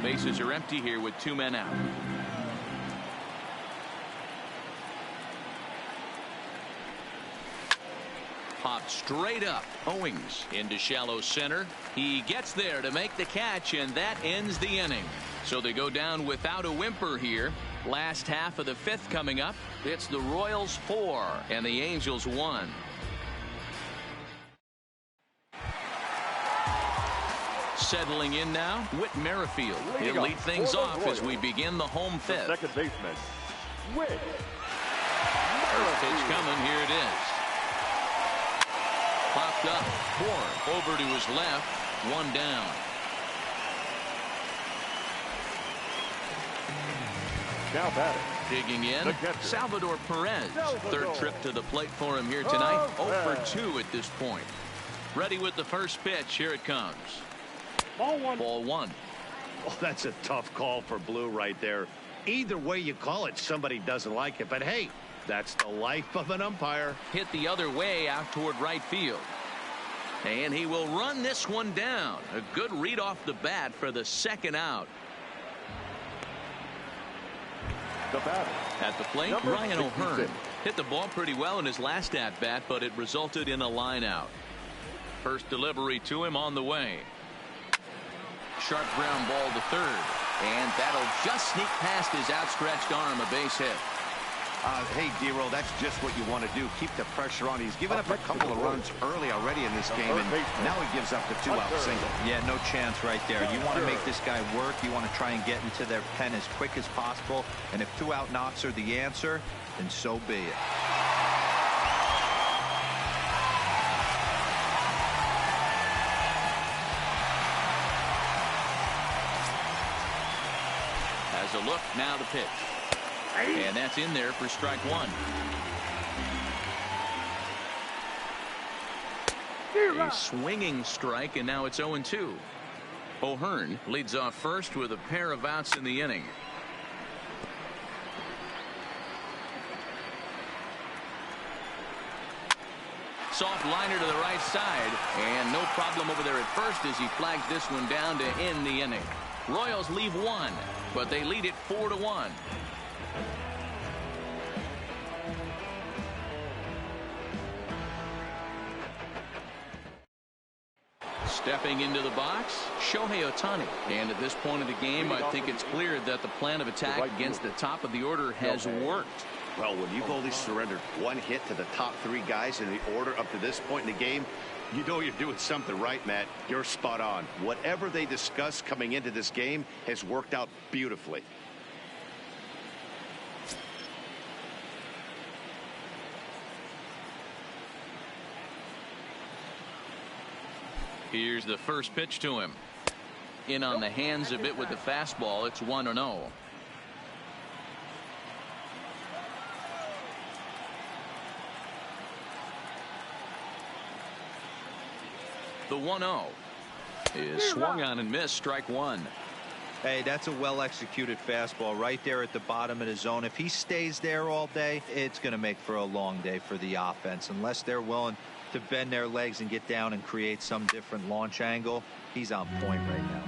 Bases are empty here with 2 men out. Popped straight up. Owings into shallow center. He gets there to make the catch, and that ends the inning. So they go down without a whimper here. Last half of the fifth coming up. It's the Royals 4 and the Angels 1. Settling in now, Whit Merrifield. He'll lead things off as we begin the home fifth. Second baseman, Whit. First pitch coming. Here it is. Popped up. Bourne over to his left. 1 down. Now batting. Digging in, Salvador Perez. Third trip to the plate for him here tonight. 0 for 2 at this point. Ready with the first pitch. Here it comes. Ball one. Ball one. Oh, that's a tough call for Blue right there. Either way you call it, somebody doesn't like it. But hey, that's the life of an umpire. Hit the other way out toward right field. And he will run this one down. A good read off the bat for the second out. The batter. At the plate, Ryan O'Hearn hit the ball pretty well in his last at bat, but it resulted in a line out. First delivery to him on the way. Sharp ground ball to third, and that'll just sneak past his outstretched arm. A base hit. Hey, D-Roll, that's just what you want to do. Keep the pressure on. He's given up a couple of runs early already in this game, and now he gives up the 2-out single. Yeah, no chance right there. You want to make this guy work. You want to try and get into their pen as quick as possible, and if 2-out knocks are the answer, then so be it. As a look, now the pitch. And that's in there for strike one. A swinging strike, and now it's 0-2. O'Hearn leads off first with a pair of outs in the inning. soft liner to the right side, and no problem over there at first as he flags this one down to end the inning. Royals leave one, but they lead it 4-1. Stepping into the box, Shohei Ohtani. And at this point of the game, I think it's clear that the plan of attack against the top of the order has worked. Well, when you've only surrendered one hit to the top three guys in the order up to this point in the game, you know you're doing something right, Matt. You're spot on. Whatever they discussed coming into this game has worked out beautifully. Here's the first pitch to him. In on the hands a bit with the fastball. It's 1-0. The 1-0 is swung on and missed. Strike one. Hey, that's a well-executed fastball right there at the bottom of the zone. If he stays there all day, it's going to make for a long day for the offense. Unless they're willing to bend their legs and get down and create some different launch angle, he's on point right now.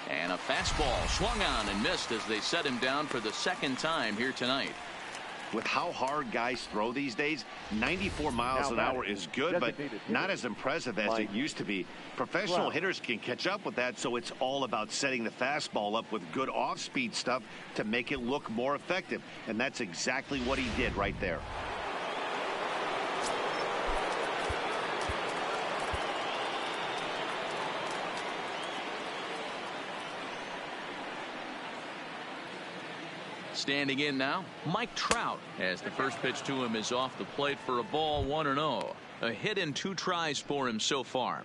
And a fastball swung on and missed as they set him down for the second time here tonight. With how hard guys throw these days, 94 miles an hour is good, but not as impressive as it used to be. Professional hitters can catch up with that, so it's all about setting the fastball up with good off-speed stuff to make it look more effective. And that's exactly what he did right there. Standing in now, Mike Trout, as the first pitch to him is off the plate for a ball. 1-0. A hit and 2 tries for him so far.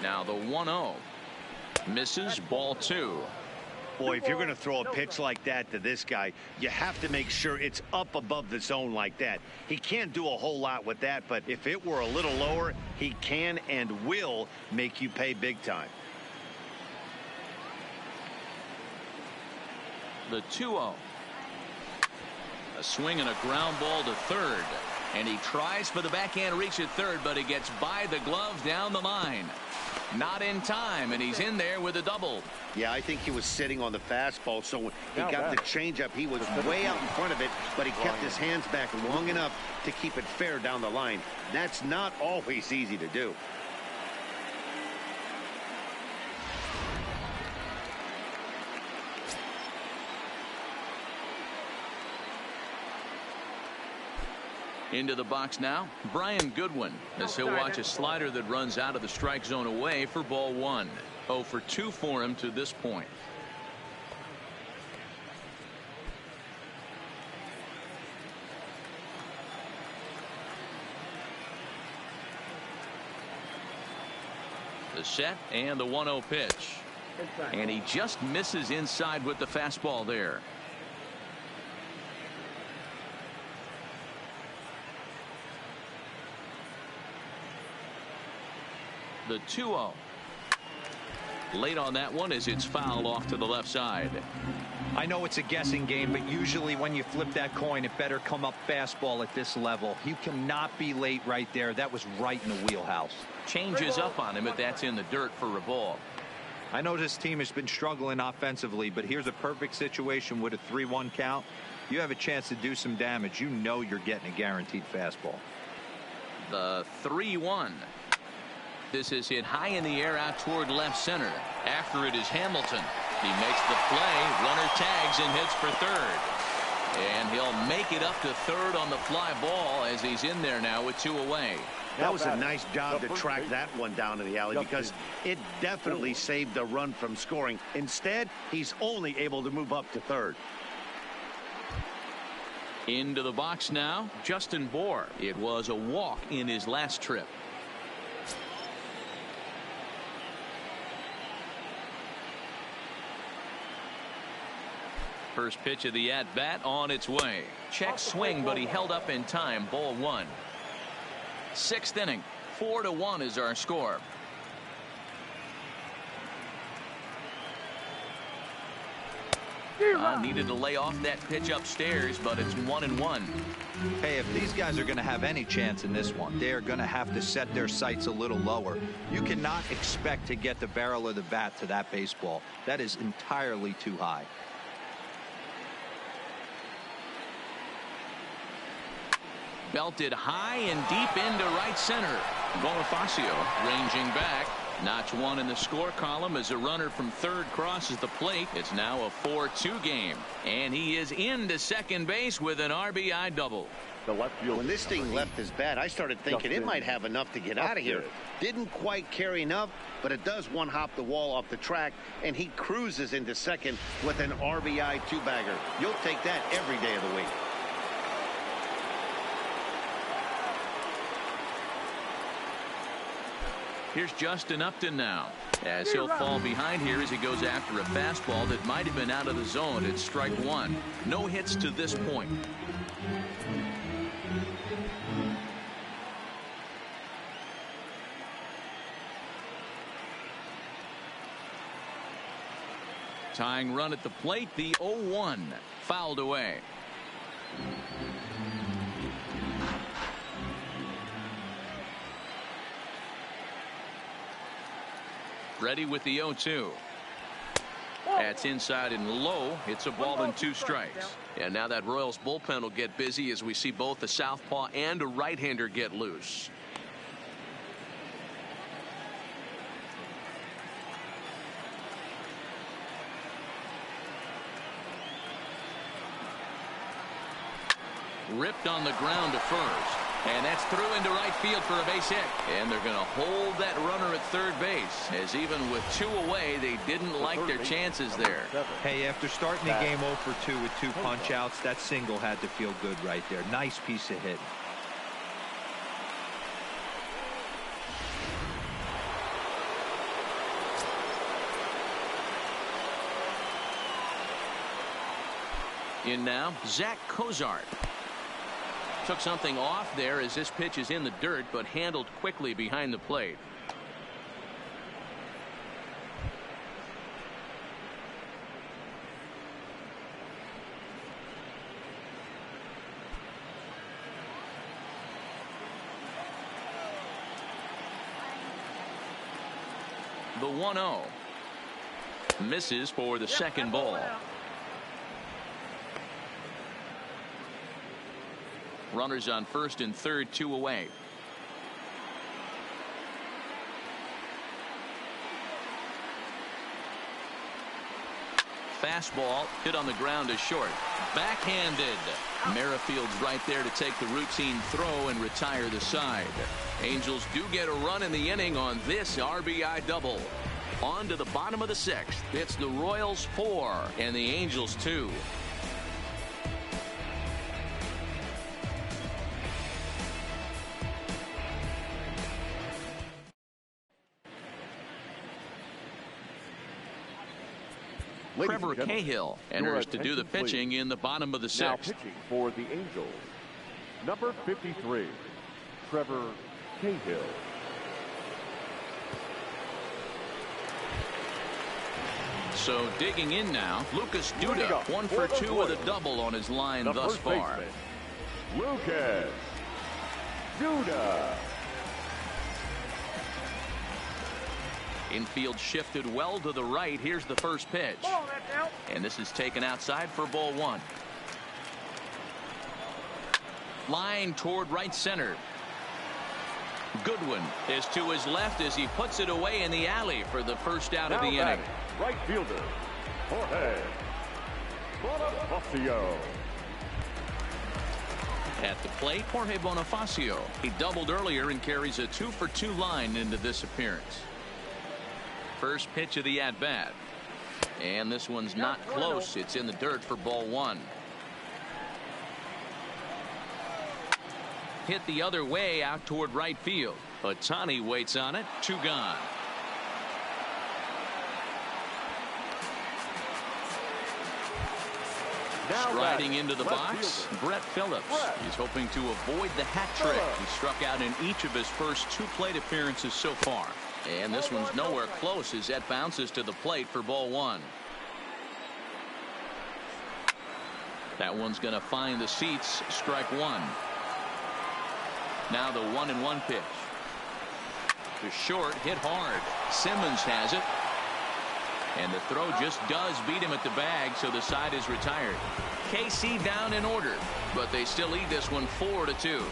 Now the 1-0 misses. Ball 2. Boy, if you're going to throw a pitch like that to this guy, you have to make sure it's up above the zone like that. He can't do a whole lot with that, but if it were a little lower, he can and will make you pay big time. The 2-0. A swing and a ground ball to third. And he tries for the backhand reach at third, but he gets by the glove down the line. Not in time, and he's in there with a double. Yeah, I think he was sitting on the fastball, so when he got the changeup, he was way out in front of it, but he kept his hands back long enough to keep it fair down the line. That's not always easy to do. Into the box now, Brian Goodwin, as he'll watch a slider that runs out of the strike zone away for ball 1. 0 for 2 for him to this point. The set and the 1-0 pitch. And he just misses inside with the fastball there. The 2-0. Late on that one as it's fouled off to the left side. I know it's a guessing game, but usually when you flip that coin, it better come up fastball at this level. You cannot be late right there. That was right in the wheelhouse. Changes up on him, but that's in the dirt for a ball. I know this team has been struggling offensively, but here's a perfect situation with a 3-1 count. You have a chance to do some damage. You know you're getting a guaranteed fastball. The 3-1. This is hit high in the air out toward left center. After it is Hamilton. He makes the play. Runner tags and hits for third. And he'll make it up to third on the fly ball as he's in there now with 2 away. That was a nice job to track that one down to the alley because it definitely saved the run from scoring. Instead, he's only able to move up to third. Into the box now, Justin Bour. It was a walk in his last trip. First pitch of the at-bat on its way. Check swing, but he held up in time. Ball one. Sixth inning. 4-1 is our score. Needed to lay off that pitch upstairs, but it's 1-1. Hey, if these guys are going to have any chance in this one, they are going to have to set their sights a little lower. You cannot expect to get the barrel of the bat to that baseball. That is entirely too high. Belted high and deep into right center. Bonifacio ranging back. Notch one in the score column as a runner from third crosses the plate. It's now a 4-2 game. And he is into second base with an RBI double. When this thing left his bat, I started thinking it might have enough to get out of here. Didn't quite carry enough, but it does one hop the wall off the track, and he cruises into second with an RBI two-bagger. You'll take that every day of the week. Here's Justin Upton now, as he'll fall behind here as he goes after a fastball that might have been out of the zone at strike one. No hits to this point. Tying run at the plate, the 0-1 fouled away. Ready with the 0-2. That's inside and low. It's a ball and 2 strikes. And now that Royals bullpen will get busy as we see both a southpaw and a right-hander get loose. Ripped on the ground to first. And that's through into right field for a base hit. And they're going to hold that runner at third base, as even with 2 away, they didn't like their chances there. Hey, after starting the game 0 for 2 with 2 punch outs, that single had to feel good right there. Nice piece of hitting. In now, Zach Cozart. Took something off there as this pitch is in the dirt, but handled quickly behind the plate. The 1-0 misses for the second ball. Runners on first and third, 2 away. Fastball hit on the ground to short. Backhanded. Merrifield's right there to take the routine throw and retire the side. Angels do get a run in the inning on this RBI double. On to the bottom of the 6th. It's the Royals 4 and the Angels 2. Trevor Cahill enters to do the pitching in the bottom of the 6th. Now pitching for the Angels, number 53, Trevor Cahill. So digging in now, Lucas Duda, 1 for 2 with a double on his line thus far. Lucas Duda. Infield shifted well to the right. Here's the first pitch. And this is taken outside for ball 1. Line toward right center. Goodwin is to his left as he puts it away in the alley for the first out of the inning. Right fielder, Jorge Bonifacio. At the plate, Jorge Bonifacio. He doubled earlier and carries a 2 for 2 line into this appearance. First pitch of the at-bat. And this one's not close. It's in the dirt for ball 1. Hit the other way out toward right field. Ohtani waits on it. 2 gone. Striding into the box, Brett Phillips. He's hoping to avoid the hat trick. He struck out in each of his first 2 plate appearances so far. And this one's nowhere close as that bounces to the plate for ball 1. That one's going to find the seats. Strike 1. Now the 1-1 pitch. To short, hit hard. Simmons has it. And the throw just does beat him at the bag, so the side is retired. KC down in order, but they still lead this one 4-2.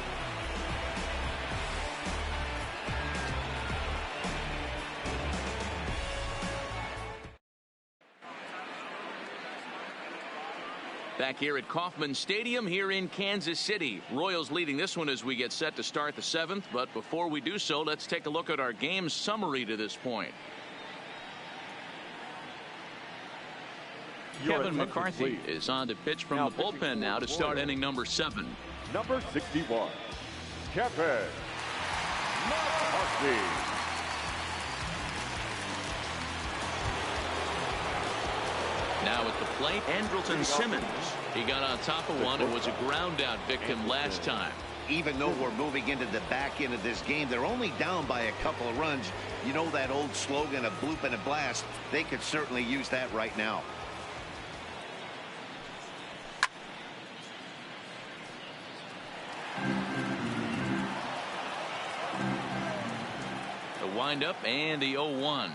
Back here at Kauffman Stadium here in Kansas City. Royals leading this one as we get set to start the 7th. But before we do so, let's take a look at our game summary to this point. Kevin McCarthy is on to pitch from the bullpen now to start inning number 7. Number 61, Kevin McCarthy. Now at the plate, Andrelton Simmons. He got on top of one and was a ground out victim last time. Even though we're moving into the back end of this game, they're only down by a couple of runs. You know that old slogan, a bloop and a blast. They could certainly use that right now. The windup and the 0-1.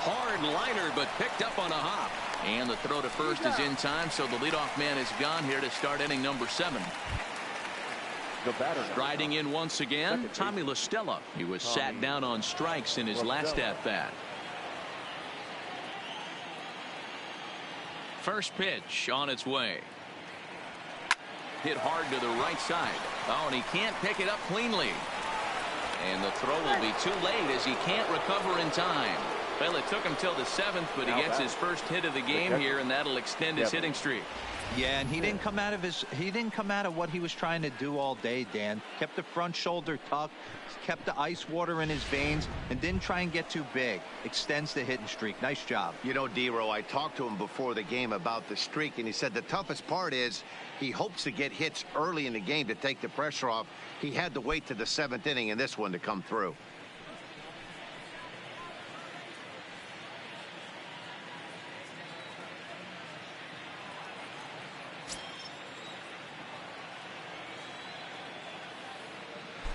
Hard liner, but picked up on a hop. And the throw to first is in time, so the leadoff man is gone here to start inning number 7. Striding in once again, Tommy La Stella. He was sat down on strikes in his last at-bat. First pitch on its way. Hit hard to the right side. Oh, and he can't pick it up cleanly. And the throw will be too late as he can't recover in time. Well, it took him till the 7th, but he gets his first hit of the game here, and that'll extend his hitting streak. Yeah, and he didn't come out of what he was trying to do all day, Dan. Kept the front shoulder tucked, kept the ice water in his veins, and didn't try and get too big. Extends the hitting streak. Nice job. You know, D-Row, I talked to him before the game about the streak, and he said the toughest part is he hopes to get hits early in the game to take the pressure off. He had to wait to the 7th inning in this one to come through.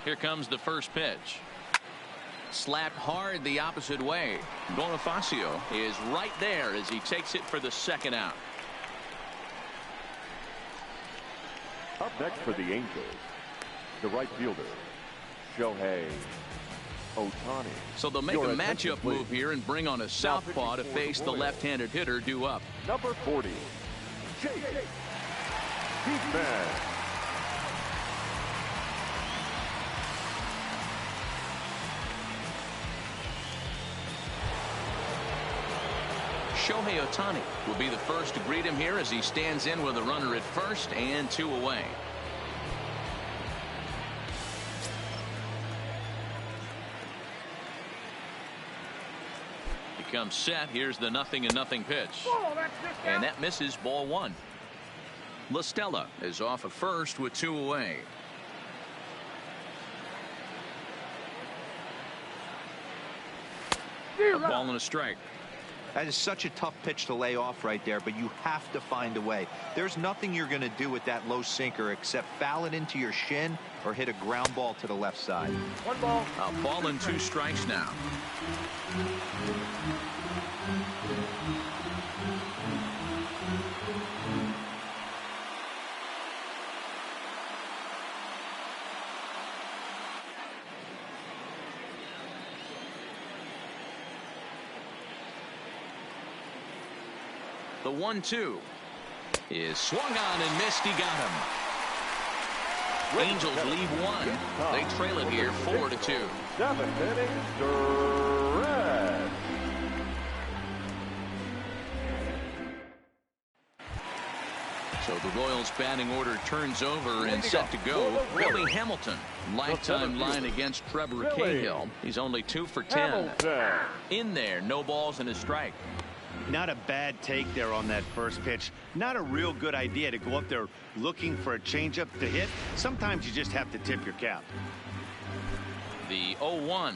Here comes the first pitch. Slapped hard the opposite way. Bonifacio is right there as he takes it for the 2nd out. Up next for the Angels, the right fielder, Shohei Ohtani. So they'll make a matchup move here and bring on a southpaw to face the left-handed hitter due up. Number 40, Jake Beekman. Shohei Ohtani will be the first to greet him here as he stands in with a runner at first and 2 away. He comes set. Here's the 0-0 pitch. And that misses ball 1. La Stella is off at first with 2 away. A ball and a strike. That is such a tough pitch to lay off right there, but you have to find a way. There's nothing you're going to do with that low sinker except foul it into your shin or hit a ground ball to the left side. 1 ball. A ball and 2 strikes now. The 1-2 is swung on and missed. He got him. Angels lead 1. They trail it here 4-2. 7th inning, stretch. So the Royals batting order turns over and set to go. Billy Hamilton, lifetime line against Trevor Cahill. He's only 2 for 10. In there, no balls and a strike. Not a bad take there on that first pitch. Not a real good idea to go up there looking for a changeup to hit. Sometimes you just have to tip your cap. The 0-1.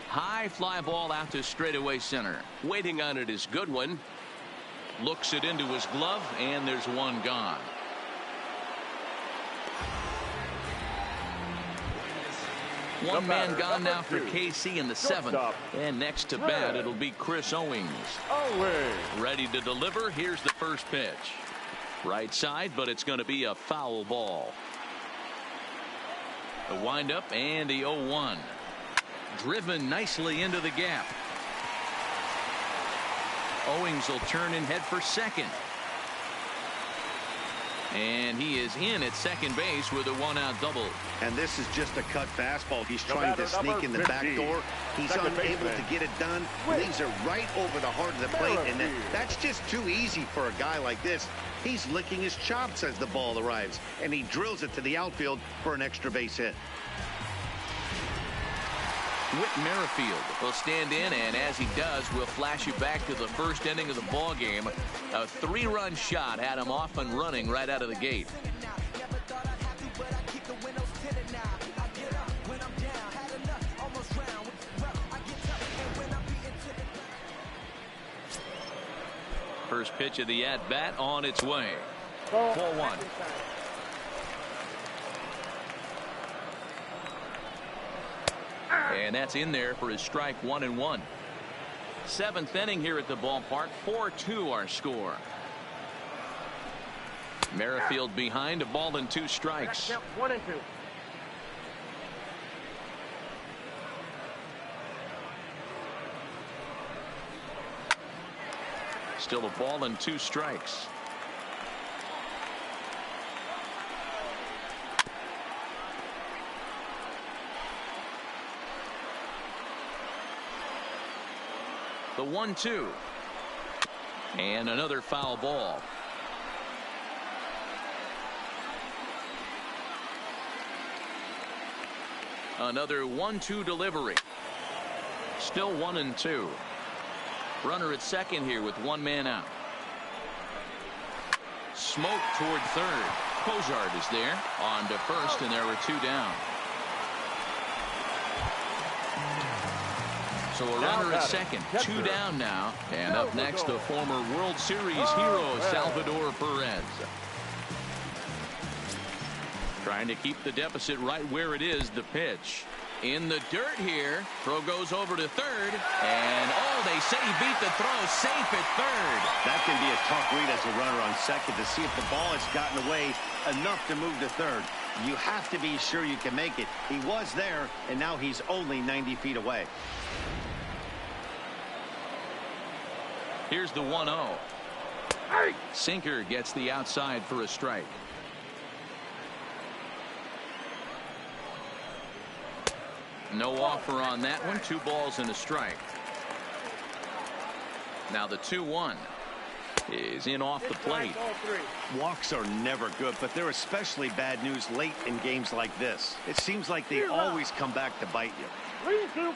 High fly ball out to straightaway center. Waiting on it is Goodwin. Looks it into his glove, and there's one gone. One man gone now for KC in the 7th. And next to bat, it'll be Chris Owings. Ready to deliver. Here's the first pitch. Right side, but it's going to be a foul ball. The windup and the 0-1. Driven nicely into the gap. Owings will turn and head for second. And he is in at second base with a one-out double. And this is just a cut fastball. He's trying to sneak in the back door. He's unable to get it done. Leaves it right over the heart of the plate. And that's just too easy for a guy like this. He's licking his chops as the ball arrives. And he drills it to the outfield for an extra base hit. Whit Merrifield will stand in, and as he does, we'll flash you back to the first inning of the ball game. A 3-run shot had him off and running right out of the gate. First pitch of the at-bat on its way. 4-1. And that's in there for his strike 1-1. 7th inning here at the ballpark. 4-2 our score. Merrifield behind, a ball and 2 strikes. 1-2. Still a ball and 2 strikes. The 1-2. And another foul ball. Another 1-2 delivery. Still 1-2. Runner at second here with one man out. Smoke toward third. Cozart is there. On to first, and there are 2 down. So a runner at second, 2 down now. And up next, the former World Series hero, Salvador Perez. Trying to keep the deficit right where it is. The pitch. In the dirt here. Throw goes over to third. And, they say he beat the throw. Safe at third. That can be a tough read as a runner on second to see if the ball has gotten away enough to move to third. You have to be sure you can make it. He was there, and now he's only 90 feet away. Here's the 1-0. Sinker gets the outside for a strike. No offer on that one. 2 balls and a strike. Now the 2-1 is in off the plate. Walks are never good, but they're especially bad news late in games like this. It seems like they always come back to bite you.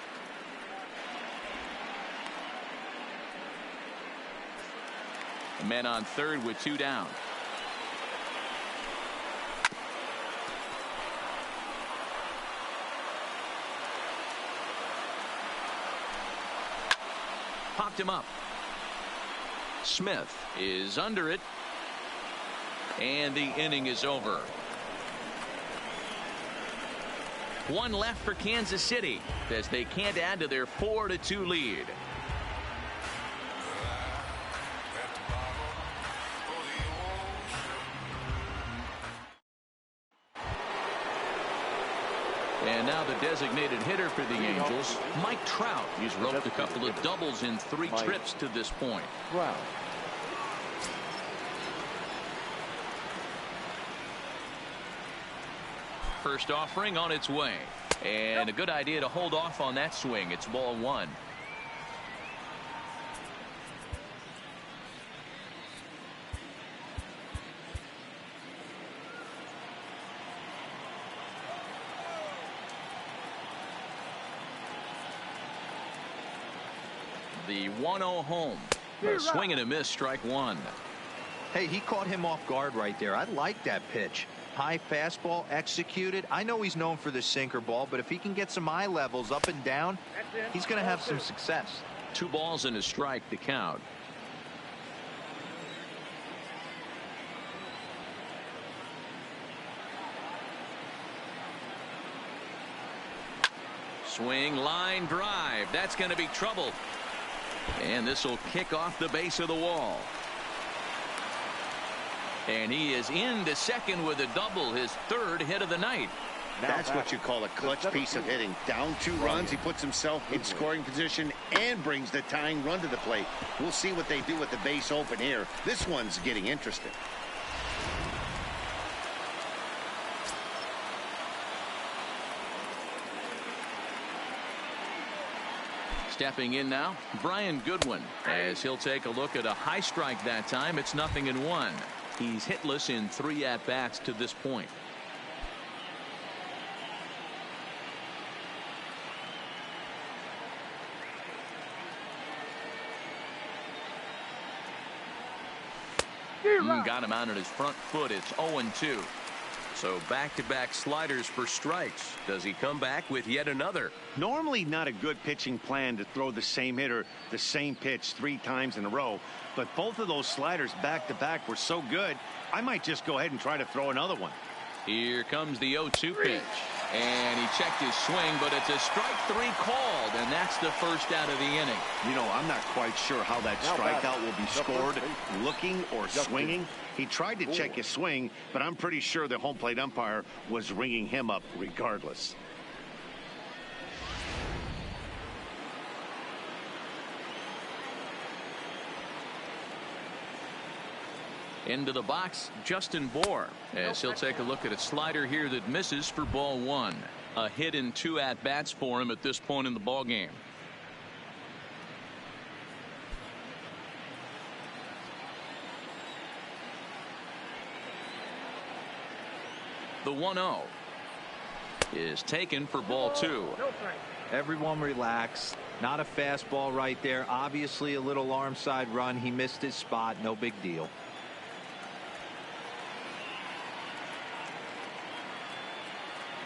A man on third with 2 down. Popped him up. Smith is under it. And the inning is over. 1 left for Kansas City as they can't add to their 4-2 lead. And now the designated hitter for the Angels, Mike Trout. He's roped a couple of doubles in 3 trips to this point. Trout. First offering on its way. And a good idea to hold off on that swing. It's ball 1. the 1-0 home. A swing and a miss, strike one. Hey, he caught him off guard right there. I like that pitch. High fastball executed. I know he's known for the sinker ball, but if he can get some eye levels up and down, he's going to have some success. 2 balls and a strike to count. Swing, line drive. That's going to be trouble. And this will kick off the base of the wall. And he is into second with a double, his 3rd hit of the night. That's what you call a clutch piece of hitting. Down 2 runs, he puts himself in scoring position and brings the tying run to the plate. We'll see what they do with the base open here. This one's getting interesting. Stepping in now, Brian Goodwin, as he'll take a look at a high strike that time. It's 0-1. He's hitless in 3 at-bats to this point. Got him out on his front foot. It's 0-2. So back-to-back sliders for strikes. Does he come back with yet another? Normally not a good pitching plan to throw the same hitter the same pitch 3 times in a row, but both of those sliders back-to-back were so good, I might just go ahead and try to throw another one. Here comes the 0-2 pitch. And he checked his swing, but it's a strike 3 called, and that's the first out of the inning. You know, I'm not quite sure how that strikeout will be scored, looking or swinging. He tried to check his swing, but I'm pretty sure the home plate umpire was ringing him up regardless. Into the box, Justin Bohr, as he'll take a look at a slider here that misses for ball 1. A hit in 2 at-bats for him at this point in the ball game. The 1-0 is taken for ball 2. Everyone relax. Not a fastball right there. Obviously a little arm side run. He missed his spot. No big deal.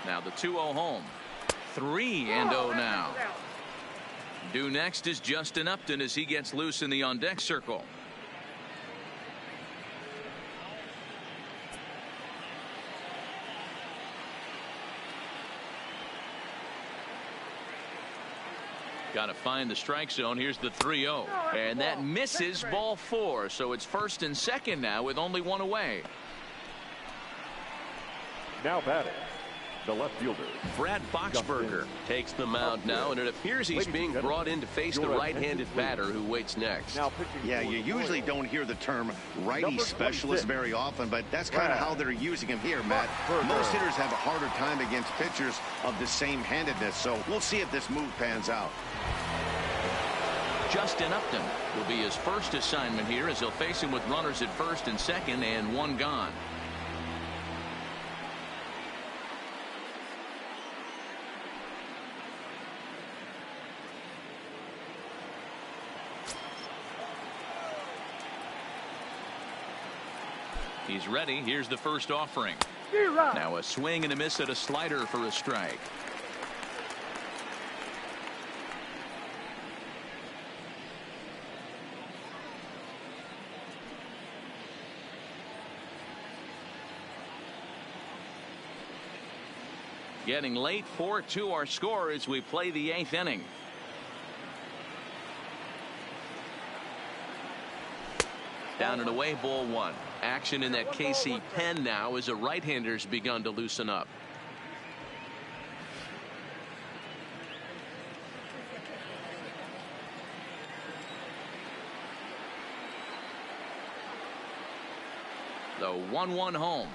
Now the 2-0 home. 3-0 now. Due next is Justin Upton as he gets loose in the on-deck circle. Got to find the strike zone. Here's the 3-0. And that misses ball 4. So it's 1st and 2nd now with only 1 away. Now batting, the left fielder, Brad Boxberger takes the mound now, and it appears he's being brought in to face the right-handed batter who waits next. Yeah, you usually don't hear the term righty specialist very often, but that's kind of how they're using him here, Matt. Most hitters have a harder time against pitchers of the same handedness, so we'll see if this move pans out. Justin Upton will be his first assignment here as he'll face him with runners at 1st and 2nd and 1 gone. He's ready. Here's the first offering. Now a swing and a miss at a slider for a strike. Getting late, 4-2 our score as we play the 8th inning. Down and away, ball 1. Action in that KC pen now as a right-hander's begun to loosen up. The 1-1 home.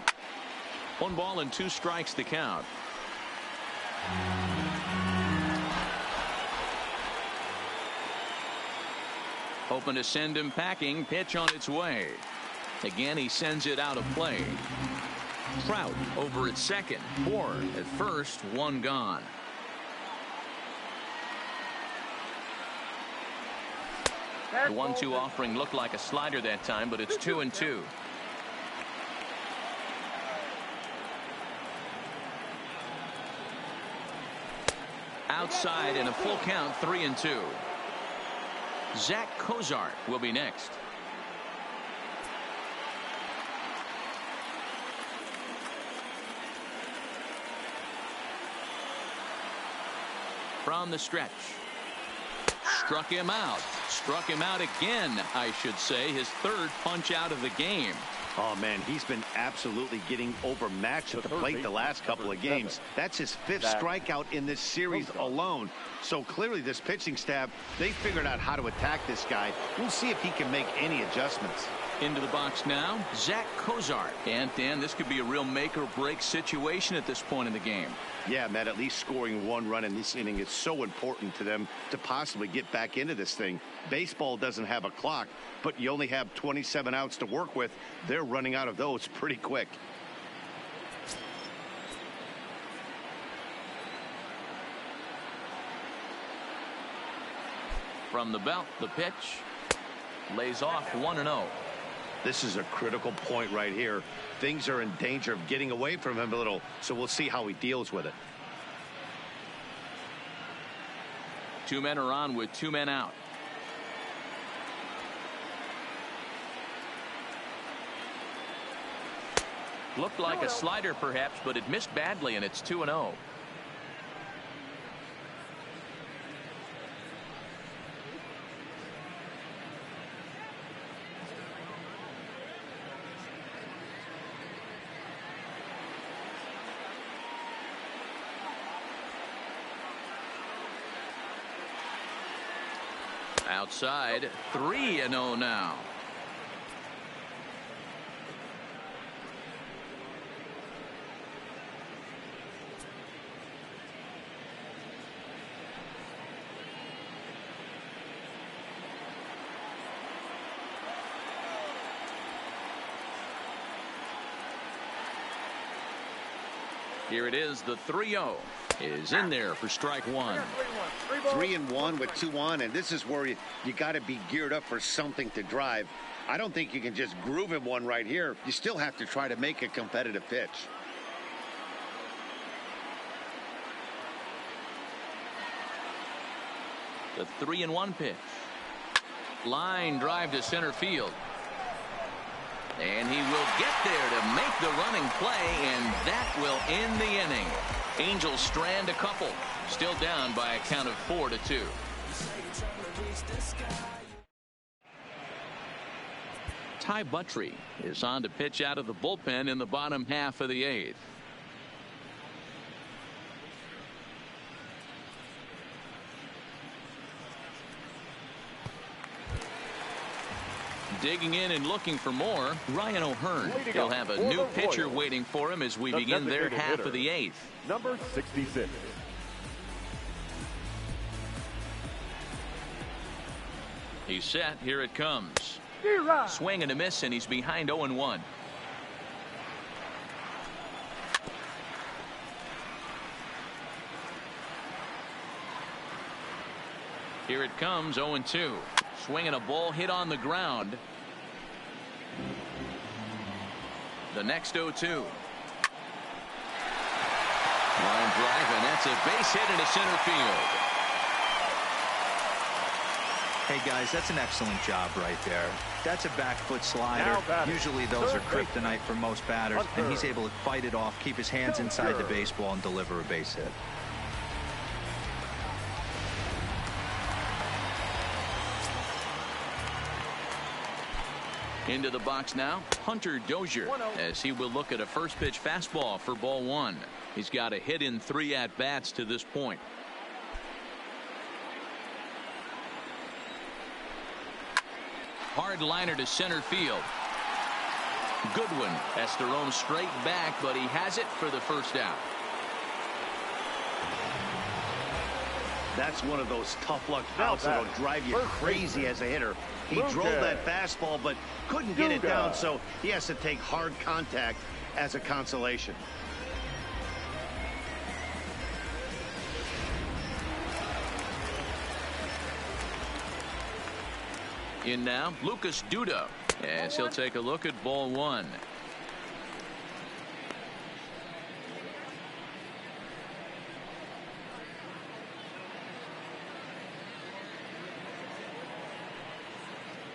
1 ball and 2 strikes to count. Hoping to send him packing. Pitch on its way. Again, he sends it out of play. Trout over at 2nd. Bohr at 1st. 1 gone. The 1-2 offering looked like a slider that time, but it's 2-2. Outside in a full count, 3-2. Zach Cozart will be next. From the stretch. Struck him out. Struck him out again, I should say. His third punch out of the game. Oh, man, he's been absolutely getting overmatched at the plate the last couple of games. That's his fifth strikeout in this series alone. So clearly this pitching staff, they figured out how to attack this guy. We'll see if he can make any adjustments. Into the box now, Zach Cozart. And Dan, this could be a real make or break situation at this point in the game. Yeah, Matt, at least scoring one run in this inning is so important to them to possibly get back into this thing. Baseball doesn't have a clock, but you only have 27 outs to work with. They're running out of those pretty quick. From the belt, the pitch. Lays off 1-0. This is a critical point right here. Things are in danger of getting away from him a little, so we'll see how he deals with it. 2 men are on with 2 men out. Looked like a slider perhaps, but it missed badly, and it's 2-0. Outside, 3-0 now. Here it is, the 3-0 is in there for strike one. 3-1 with 2 on, and this is where you got to be geared up for something to drive. I don't think you can just groove him one right here. You still have to try to make a competitive pitch. The 3-1 pitch. Line drive to center field. And he will get there to make the running play, and that will end the inning. Angels strand a couple. Still down by a count of 4-2. Ty Buttrey is on to pitch out of the bullpen in the bottom half of the 8th. Digging in and looking for more, Ryan O'Hearn. He'll have a new pitcher waiting for him as we begin their half of the 8th. Number 66. He's set. Here it comes. Swing and a miss, and he's behind 0-1. Here it comes, 0-2. Swinging a ball hit on the ground. The next 0-2. Line drive, and that's a base hit into center field. Hey guys, that's an excellent job right there. That's a back foot slider. Usually those are kryptonite for most batters, and he's able to fight it off, keep his hands inside the baseball, and deliver a base hit. Into the box now, Hunter Dozier, as he will look at a first pitch fastball for ball 1. He's got a hit in 3 at-bats to this point. Hard liner to center field. Goodwin has to roam straight back, but he has it for the first out. That's one of those tough luck outs that'll drive you crazy as a hitter. He drove that fastball but couldn't get it down, so he has to take hard contact as a consolation. In now, Lucas Duda, as he'll take a look at ball one.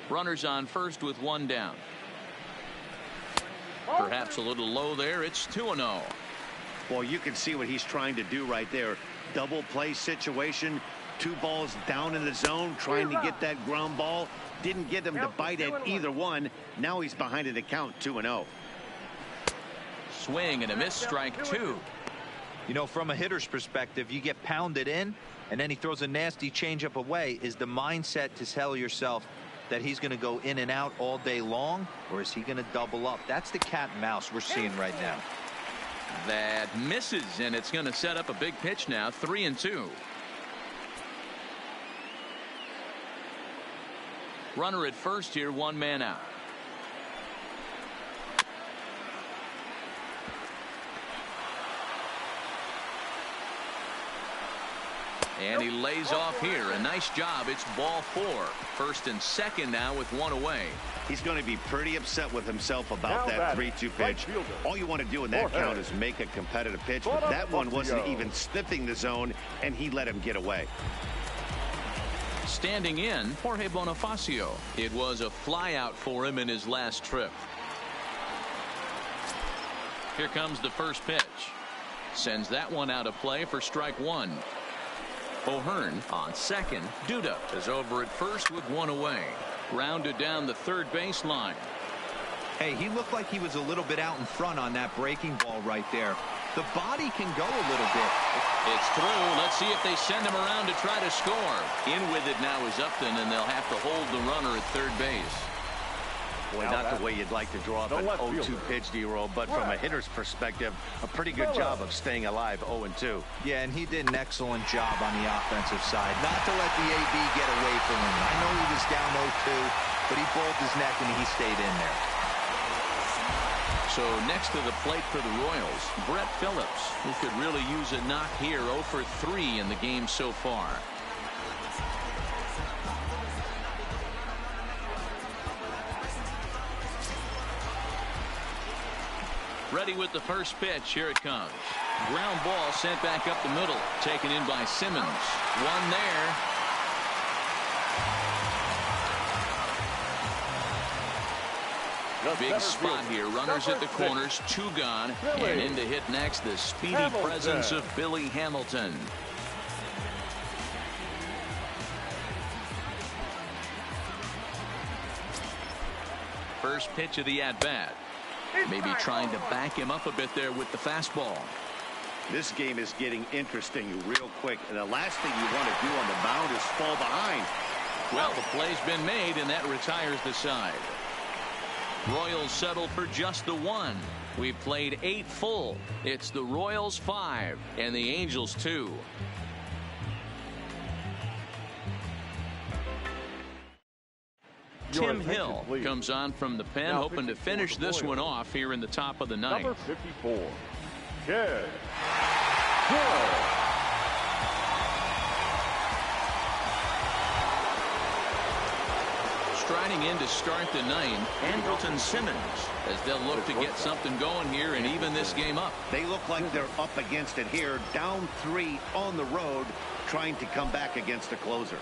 Runners on first with one down. Perhaps a little low there. It's 2-0. Well, you can see what he's trying to do right there. Double play situation. 2 balls down in the zone, trying to get that ground ball. Didn't get him to bite at either one. Now he's behind in the count, 2-0. Swing and a miss, strike 2. You know, from a hitter's perspective, you get pounded in, and then he throws a nasty changeup away. Is the mindset to tell yourself that he's going to go in and out all day long, or is he going to double up? That's the cat and mouse we're seeing right now. That misses, and it's going to set up a big pitch now, 3-2. Runner at first here, 1 man out. And he lays off here. A nice job. It's ball 4. First and second now with 1 away. He's going to be pretty upset with himself about that 3-2 pitch. All you want to do in that count is make a competitive pitch, but that one wasn't even sniffing the zone, and he let him get away. Standing in, Jorge Bonifacio. It was a flyout for him in his last trip. Here comes the first pitch. Sends that one out of play for strike 1. O'Hearn on second. Duda is over at first with 1 away. Grounded down the third baseline. Hey, he looked like he was a little bit out in front on that breaking ball right there. The body can go a little bit. It's through. Let's see if they send him around to try to score. In with it now is Upton, and they'll have to hold the runner at third base. Boy, not the way you'd like to draw up an 0-2 pitch, D-roll, but from a hitter's perspective, a pretty good job of staying alive 0-2. Yeah, and he did an excellent job on the offensive side. Not to let the AB get away from him. I know he was down 0-2, but he balled his neck and he stayed in there. So next to the plate for the Royals, Brett Phillips, who could really use a knock here. 0 for 3 in the game so far. Ready with the first pitch. Here it comes. Ground ball sent back up the middle. Taken in by Simmons. One there. Big spot here. Runners at the corners. 2 gone. And in to hit next, the speedy presence of Billy Hamilton. First pitch of the at-bat. Maybe trying to back him up a bit there with the fastball. This game is getting interesting real quick, and the last thing you want to do on the mound is fall behind. Well, the play's been made, and that retires the side. Royals settle for just the 1. We've played 8 full. It's the Royals 5 and the Angels 2. Tim Hill comes on from the pen, hoping to finish this one off here in the top of the 9th. Number 54, Ted Hill. Striding in to start the 9th, Andrelton Simmons, as they'll look to get something going here and even this game up. They look like they're up against it here, down 3 on the road, trying to come back against the closer.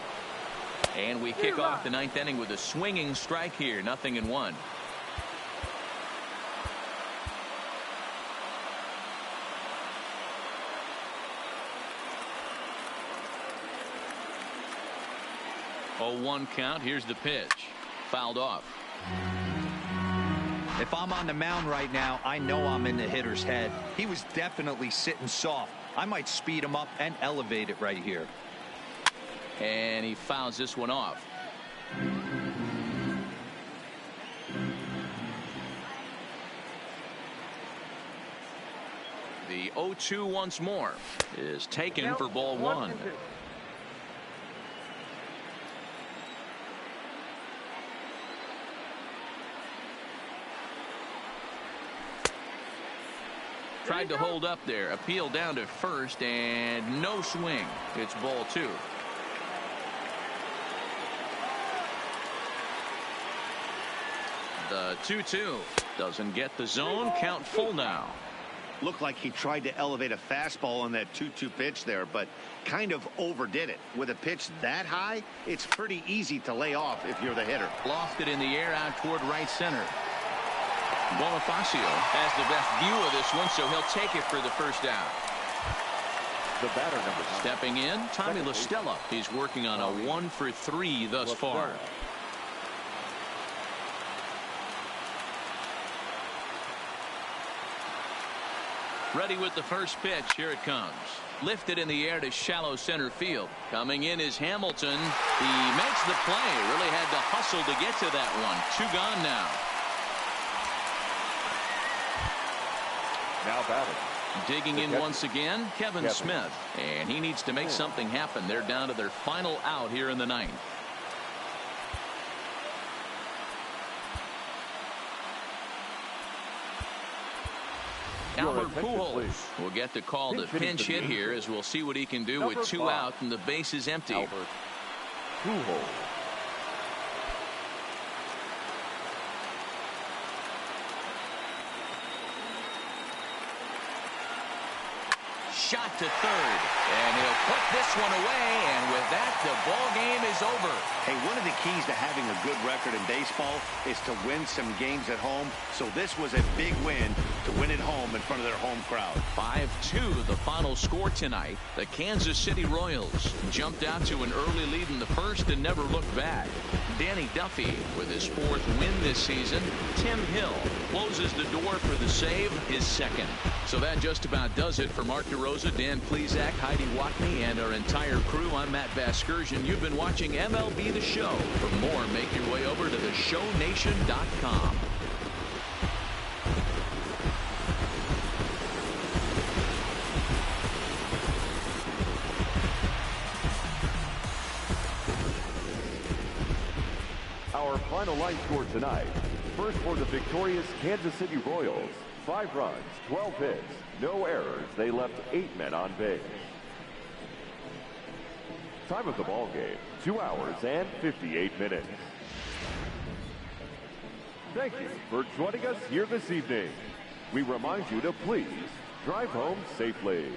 And we kick off the 9th inning with a swinging strike here, 0-1. Oh, 1 count. Here's the pitch. Fouled off. If I'm on the mound right now, I know I'm in the hitter's head. He was definitely sitting soft. I might speed him up and elevate it right here. And he fouls this one off. The 0-2 once more is taken for ball 1. Tried to hold up there. Appeal down to first, and no swing. It's ball 2. The 2-2 doesn't get the zone. Count full now. Looked like he tried to elevate a fastball on that 2-2 pitch there, but kind of overdid it. With a pitch that high, it's pretty easy to lay off if you're the hitter. Lofted in the air out toward right center. Bonifacio has the best view of this one, so he'll take it for the first out. The batter number 9. Stepping in, Tommy La Stella. He's working on a 1-for-3 thus far. Ready with the first pitch. Here it comes. Lifted in the air to shallow center field. Coming in is Hamilton. He makes the play. Really had to hustle to get to that one. 2 gone now. Now batting. Digging in once again, Kevin Smith. And he needs to make something happen. They're down to their final out here in the 9th. Albert Pujols will get the call to pinch hit here, as we'll see what he can do with 2 out and the base is empty. Albert Pujols. Shot to third, and he'll put this one away, and with that, the ball game is over. Hey, one of the keys to having a good record in baseball is to win some games at home. So this was a big win to win at home in front of their home crowd. 5-2 the final score tonight. The Kansas City Royals jumped out to an early lead in the first and never looked back. Danny Duffy with his 4th win this season. Tim Hill closes the door for the save, his 2nd. So that just about does it for Mark DeRosa, Dan Plesac, Heidi Watney, and our entire crew. I'm Matt Vasgersian. You've been watching MLB The Show. For more, make your way over to theshownation.com. Our final line score tonight. First for the victorious Kansas City Royals. 5 runs, 12 hits, no errors. They left 8 men on base. Time of the ball game, 2 hours and 58 minutes. Thank you for joining us here this evening. We remind you to please drive home safely.